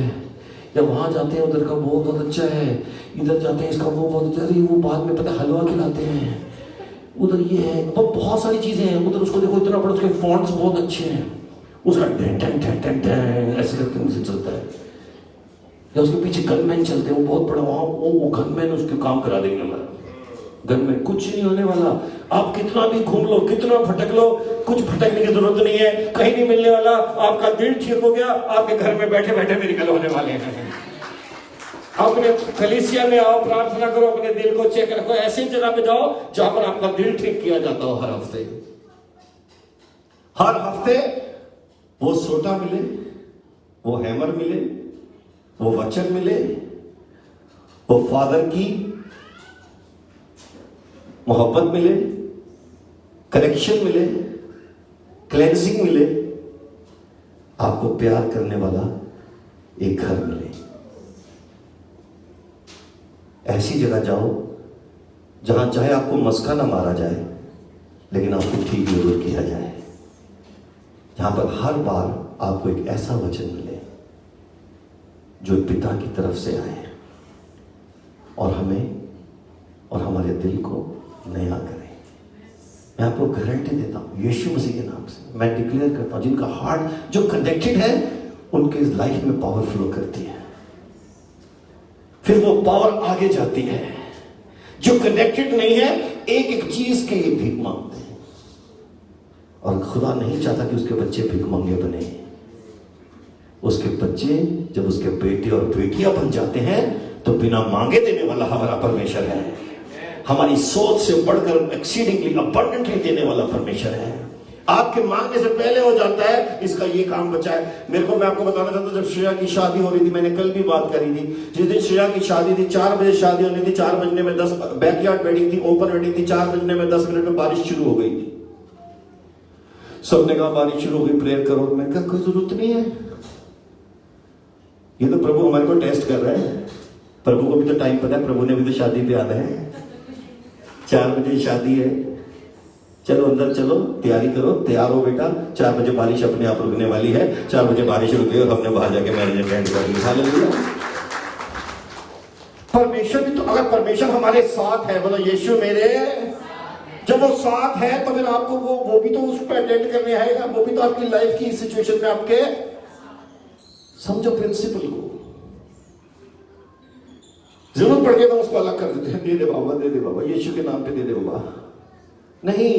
या वहाँ जाते हैं उधर का वो बहुत अच्छा है, इधर जाते हैं इसका वो बहुत अच्छा है, वो बाद में पता हलवा खिलाते हैं, उधर ये है, तो बहुत सारी चीजें हैं उधर। उसको देखो इतना बड़ा, उसके फॉन्ट्स बहुत अच्छे हैं, उसका time time time time time ऐसे करके मुझे चलता है, या उसके पीछे गनमैन चलते हैं, वो बहुत बड़ा, वहाँ वो गनमैन उसके काम करा देंगे हमारा। घर में कुछ नहीं होने वाला। आप कितना भी घूम लो, कितना भटक लो, कुछ भटकने की जरूरत नहीं है, कहीं नहीं मिलने वाला। आपका दिल ठीक हो गया, आपके घर में बैठे बैठे मिरेकल होने वाले हैं। अपने कलीसिया में आओ, प्रार्थना करो, अपने दिल को चेक रखो। ऐसी जगह पे जाओ जहां पर आपका दिल ठीक किया जाता हो। हर हफ्ते वो सोटा मिले, वो हैमर मिले, वो वचन मिले, वो फादर की मोहब्बत मिले, करेक्शन मिले, क्लेंजिंग मिले, आपको प्यार करने वाला एक घर मिले। ऐसी जगह जाओ जहां चाहे आपको मस्का ना मारा जाए, लेकिन आपको ठीक जरूर किया जाए। जहां पर हर बार आपको एक ऐसा वचन मिले जो पिता की तरफ से आए और हमें और हमारे दिल को नया करे। मैं आपको गारंटी देता हूं यीशु मसीह के नाम से मैं डिक्लेयर करता हूं, जिनका हार्ट जो कनेक्टेड है उनके लाइफ में पावर फ्लो करती है, फिर वो पावर आगे जाती है। जो कनेक्टेड नहीं है एक एक चीज के लिए भीख मांगते हैं, और खुदा नहीं चाहता कि उसके बच्चे भीख मांगे बने। उसके बच्चे जब उसके बेटे और बेटियां बन जाते हैं तो बिना मांगे देने वाला हमारा परमेश्वर है। हमारी सोच से बढ़कर एक्सीडिंगली अबंडेंटली देने वाला परमेश्वर है। आपके मांगने से पहले हो जाता है, इसका ये काम बचा है। मैं आपको बताना चाहता हूं, जब श्रेया की शादी हो रही थी, मैंने कल भी बात करी थी, जिस दिन श्रेया की शादी थी 4 बजे शादी होनी थी, 4 बजने में 10 बैकयार्ड वेडिंग थी, ओपन वेडिंग थी, 4 बजने में 10 मिनट में बारिश शुरू हो गई थी। सबने कहा बारिश शुरू हो गई, प्रेयर करो। मैं कहा कोई जरूरत नहीं है, ये तो प्रभु हमारे को टेस्ट कर रहा है। प्रभु को भी तो टाइम पता है, प्रभु ने भी तो शादी पे आना है। 4 बजे शादी है, चलो अंदर चलो, तैयारी करो, तैयार हो बेटा। 4 बजे बारिश अपने आप रुकने वाली है। 4 बजे बारिश रुक गई और हमने बाहर जाके मैरिज अटेंड कर ली। हालेलुया। परमेश्वर भी तो, अगर परमेश्वर हमारे साथ है, बोलो यीशु मेरे, जब वो साथ है तो फिर आपको वो भी तो उस पर अटेंड करने आएगा। वो भी तो आपकी लाइफ की सिचुएशन में आपके, समझो प्रिंसिपल को, जरूरत पड़ गई तो उसको अलग कर देते हैं, दे दे बाबा, दे दे बाबा, यीशु के नाम पे दे दे बाबा। नहीं,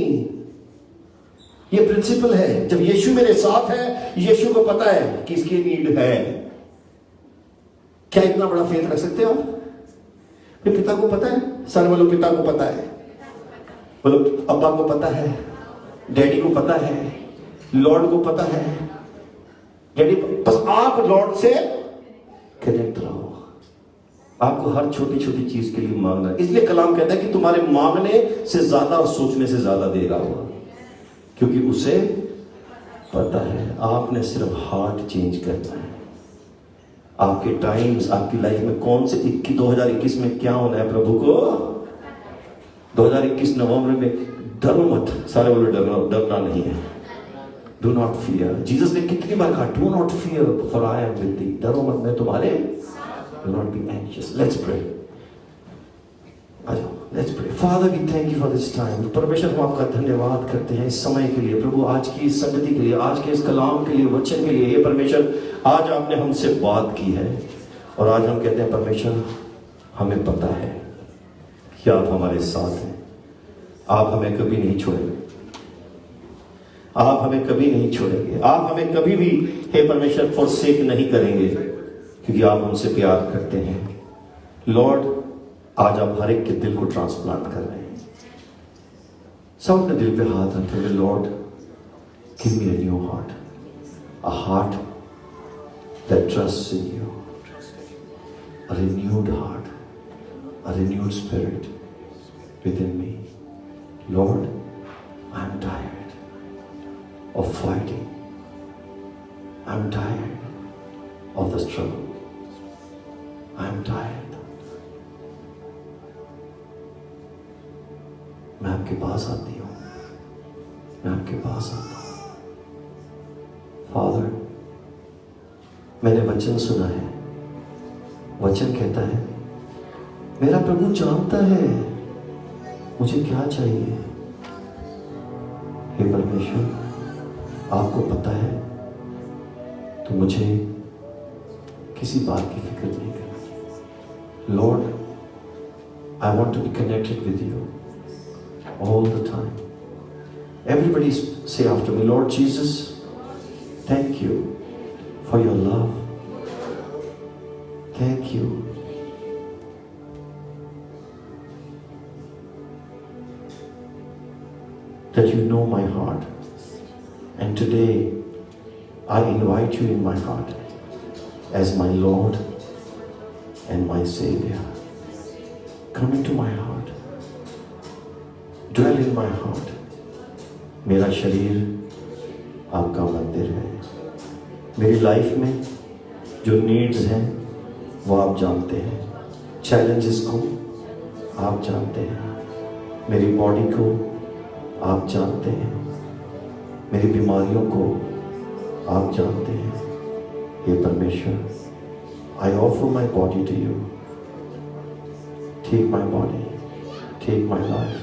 ये प्रिंसिपल है। जब यीशु मेरे साथ है, यीशु को पता है कि इसकी नीड है। क्या इतना बड़ा फेथ रख सकते हो आप? पिता को पता है, सर बोलो पिता को पता है, बोलो अब्बा को पता है, डैडी को पता है, लॉर्ड को पता है। डैडी, बस आप लॉर्ड से कनेक्ट रहो। आपको हर छोटी छोटी चीज के लिए मांगना है। इसलिए कलाम कहता है कि तुम्हारे मांगने से ज्यादा और सोचने से ज्यादा देगा वो, क्योंकि उसे पता है। आपने सिर्फ हार्ट चेंज करना है। आपके टाइम्स, आपकी लाइफ में कौन से 2021 में क्या होना है प्रभु को 2021 नवंबर में डरो मत। सारे बोलो डरना नहीं है। Do not fear. जीसस ने कितनी बार कहा do not fear for I am with thee. डरो मत, मैं तुम्हारे। Do not be anxious. Let's pray. Let's pray. Father we thank you for this time. परमेश्वर हम आपका धन्यवाद करते हैं इस समय के लिए प्रभु, आज की इस संगति के लिए, आज के इस कलाम के लिए, वचन के लिए। हे परमेश्वर, आज आपने हमसे बात की है और आज हम कहते हैं परमेश्वर हमें पता है कि आप हमारे साथ हैं। आप हमें कभी नहीं छोड़ेंगे, आप हमें कभी नहीं छोड़ेंगे, आप हमें कभी भी हे परमेश्वर फॉरसेक नहीं करेंगे, क्योंकि आप हमसे प्यार करते हैं। लॉर्ड, आज आप हर एक के दिल को ट्रांसप्लांट कर रहे हैं। सब अपने दिल पे हाथ रखते हुए, Lord give me a new heart, a heart that trusts in you, a renewed heart, a renewed spirit within me. Lord, I am tired of fighting. I am tired of the struggle. I am tired. मैं आपके पास आती हूँ, मैं आपके पास आता हूँ। Father, मैंने वचन सुना है। वचन कहता है मेरा प्रभु जानता है मुझे क्या चाहिए। हे परमेश्वर, आपको पता है तो मुझे किसी बात की फिक्र नहीं करनी। Lord, I want to be connected with you all the time. Everybody say after me, Lord Jesus, thank you for your love. Thank you that you know my heart, and today I invite you in my heart as my Lord and my Savior. Come into my heart, dwell in my heart. मेरा शरीर आपका मंदिर है। मेरी life में जो needs हैं वो आप जानते हैं, चैलेंजेस को आप जानते हैं। मेरी बॉडी को आप जानते हैं, मेरी बीमारियों को आप जानते हैं। हे परमेश्वर, I offer my body to you. Take my body, take my life,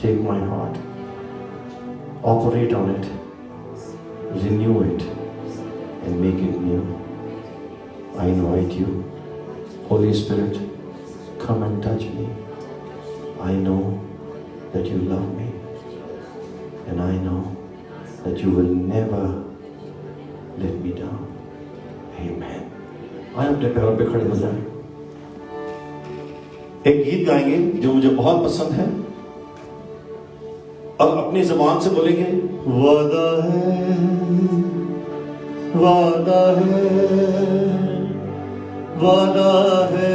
take my heart, operate on it, renew it and make it new. I invite you, Holy Spirit, come and touch me. I know that you love me, and I know that you will never let me down. Amen. आए अपने पैरों पे खड़े हो जाएं। एक गीत गाएंगे जो मुझे बहुत पसंद है, और अपनी जुबान से बोलेंगे, वादा है, वादा है, वादा है,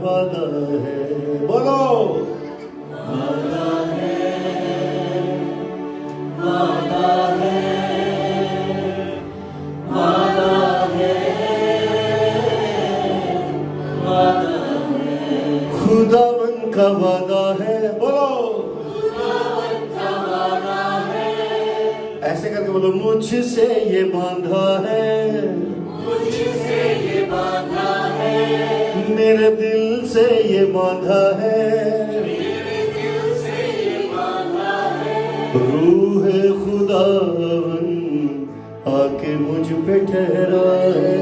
वादा है। बोलो, वादा है, वादा है, वादा है, वादा है। खुदावन का वादा है। बोलो, ऐसे करके बोलो, मुझसे ये बांधा है, मुझसे ये बांधा है, मेरे दिल से ये बांधा है, मेरे दिल से ये बांधा है। रूह खुदावन आके मुझ पे ठहरा है,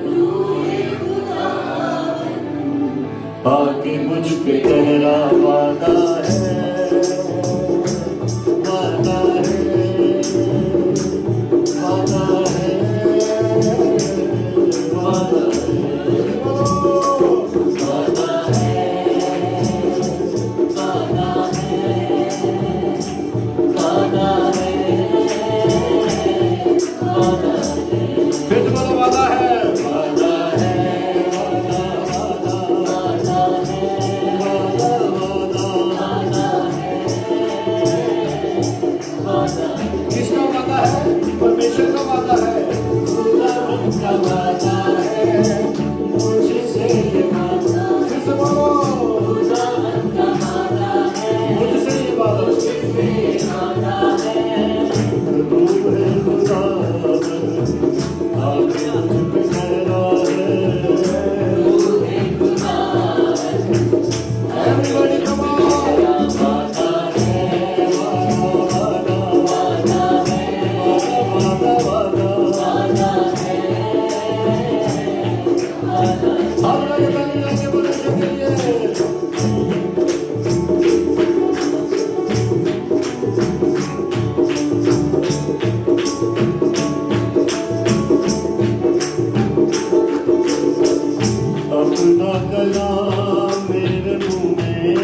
रूह खुदावन आके मुझ पे ठहरा। वादा है, वादा है, वादा है, वादा है, वादा है, वादा है, वादा है। फिर बोलो, वादा है, वादा है, वादा, वादा, वादा है, वादा, वादा है। किसका वादा है? परमेश्वर का वादा है, खुदावन का वादा है, मुझसे ये वादा। फिर से बोलो, खुदावन का वादा है, मुझसे ये वादा, मुझसे ये वादा है। रूह खुदावन आके मुझ पे ठहरा है, रूह खुदावन। Everybody come on, वादा है, वादा, वादा, वादा, वादा, वादा है, वादा। आप लोग ताली बजा के बोलो, शुक्रिया। अपना कलाम मेरे मुंह में,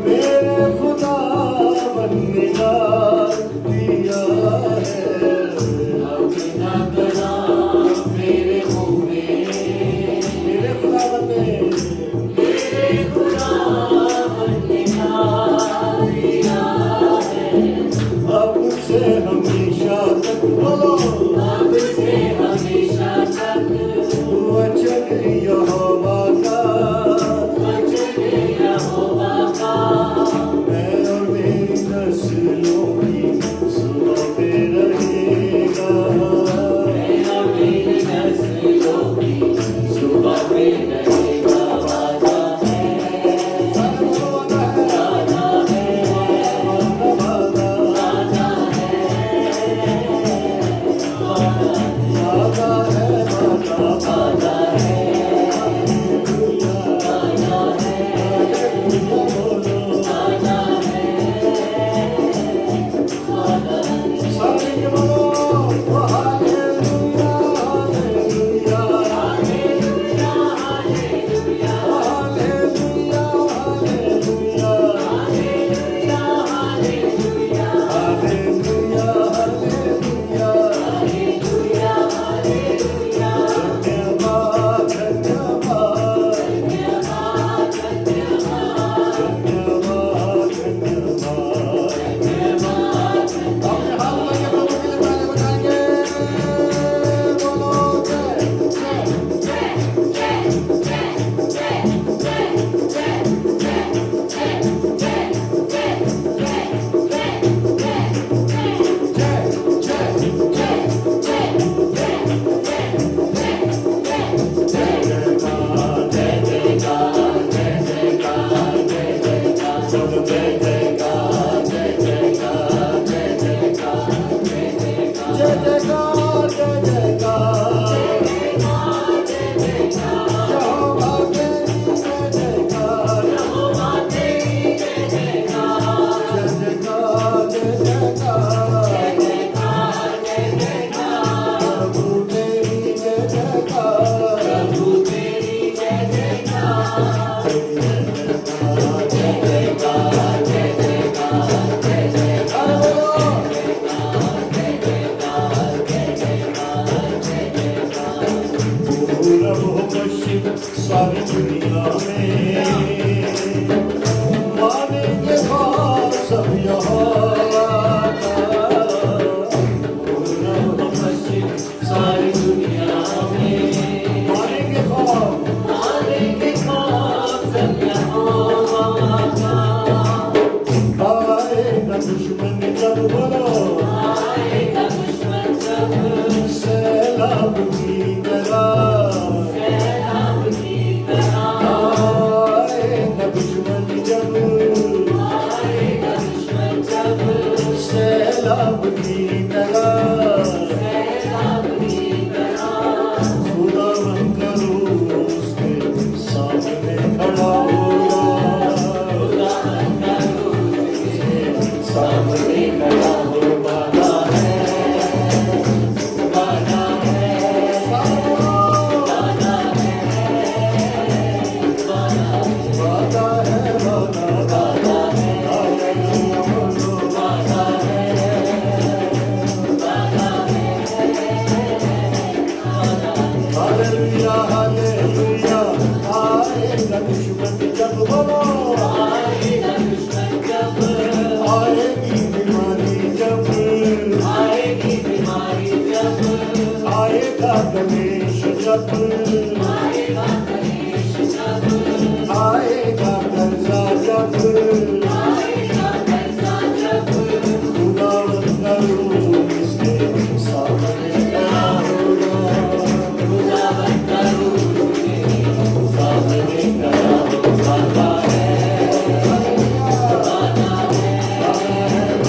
मेरे खुदावन ने डाल दिया है। अपना कलाम मेरे मुंह में, मेरे खुदावन ने, मेरे खुदावन ने डाल दिया है। अब से हमेशा तक, बोलो, अब से हमेशा तक वचन यहोवा का, वचन यहोवा का, मैं और मेरी नस्लों की सुबह पे रहेगा, मैं और मेरी नस्लों की सुबह पे रहेगा। वादा है, वादा है, वादा, वादा, वादा है, सैलाब की तरह खुदावन का रूह उसके सामने खड़ा होगा, सामने खड़ा हो वादा है, वादा है, वादा है, वादा है, वादा है, हालेलुया हालेलुया। आएगा दुश्मन जब बोलो, आएगा दुश्मन जब, आएगी बीमारी जब, आएगी बीमारी जब, आएगा गणेश जब, आएगा गणेश जब, आएगा कर्जा जब, आएगा कर्जा जब, खुदावन का रूह इसके सामने खड़ा होगा, खुदावन का रूह सामने खड़ा हो वादा है, वादा है, वादा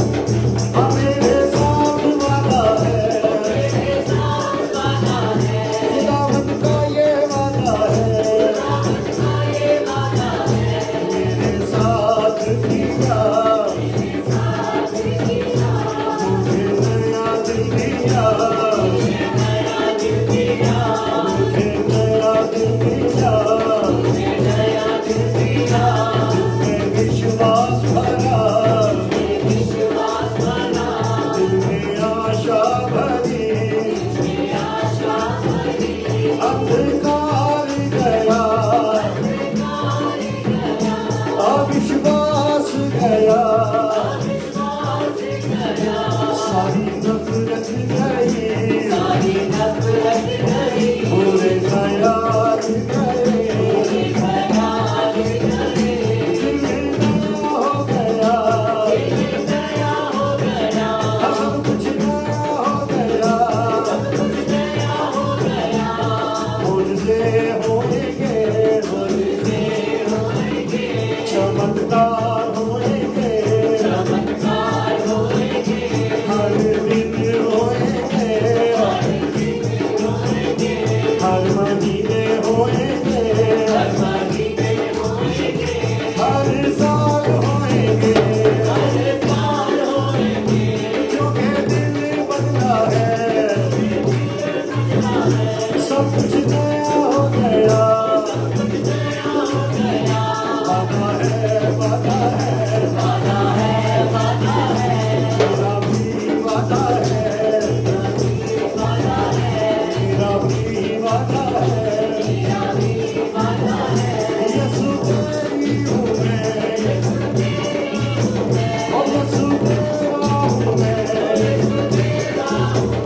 मेरे साथ वादा है, खुदावन का ये वादा है, मेरे साथ किया, मुझे नया दिल दिया, मुझे नया दिल दिया, मुझे नया दिल दिया, मुझे नया दिल दिया, मैं विश्वास भरा, विश्वास भरा, दिल में आशा भरी, अंधकार गया, अविश्वास गया, सारी नफरत गई, सारी नफरत गई, बुरे ख्याल गए, बुरे ख्याल गए, दिल नया हो गया, दिल नया हो गया, सब कुछ नया हो गया, सब कुछ नया हो गया, मुझसे होएंगे, मुझसे होएंगे, चमत्कार होएंगे, चमत्कार होएंगे, हर दिन होएंगे, हर दिन होएंगे, हर महीने होएंगे, हर महीने होएंगे, हर साल होएंगे, हर साल होएंगे, क्योंकि दिल बदला है, सब कुछ नया हो गया, वादा है, वादा है, वादा है, वादा है, मेरा भी वादा है, वादा है, मेरा भी वादा है, मेरा भी वादा है, यीशु तेरी हूँ मैं, ओ यीशु तेरा हूँ मैं तेरा, मैं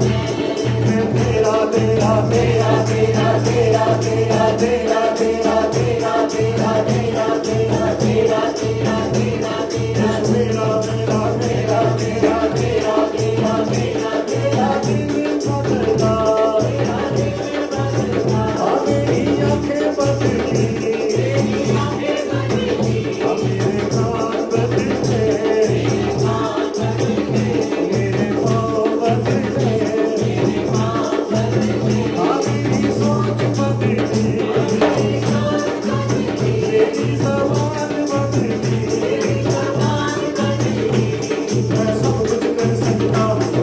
तेरा तेरा तेरा तेरा तेरा तेरा तेरा तेरा तेरा तेरा तेरा तेरा तेरा तेरा तेरा तेरा मेरा मेरा मेरा तेरा तेरा तेरा तेरा तेरा दिल बदला, तेरा दिल बदला, मेरी आँखें बदली, मेरी आँखें बदली, मेरे कान बदले, मेरे कान बदले, मेरे पाँव बदले, मेरे पाँव बदले, मेरी सोच बदली, मेरी सोच बदली, मेरी ज़बान बदली, मेरी ज़बान बदली, मैं सब कुछ कर सकता हूँ,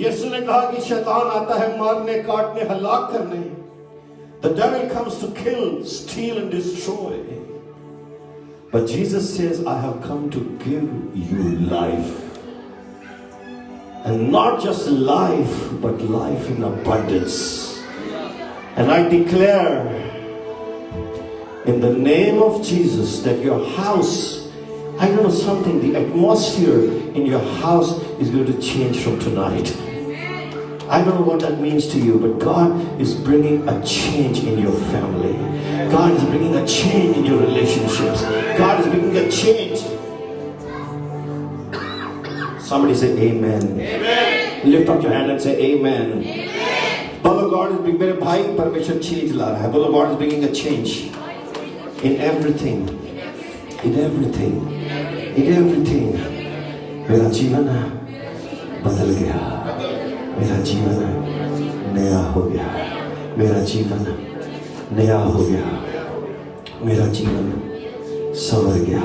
यीशु ने कहा कि शैतान आता है मारने, काटने, हलाक करने. The devil comes to kill, steal and destroy. But Jesus says, I have come to give you life. And not just life, but life in abundance. And I declare in the name of Jesus that your house, I don't know something, the atmosphere in your house is going to change from tonight. I don't know what that means to you, but God is bringing a change in your family. God is bringing a change in your relationships. God is bringing a change. Somebody say amen. Amen. Lift up your hand and say amen. Amen. Brother, God is bringing, मेरे भाई परमेश्वर change ला रहा है. Brother, God is bringing a change in everything. In everything. In everything. मेरा जीवन बदल गया. मेरा जीवन नया हो गया. मेरा जीवन नया हो गया. मेरा जीवन संवर गया.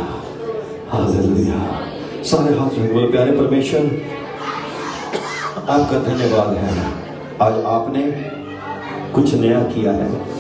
हालेलुया. सारे हाथ में बोलो, प्यारे परमेश्वर आपका धन्यवाद है. आज आपने कुछ नया किया है.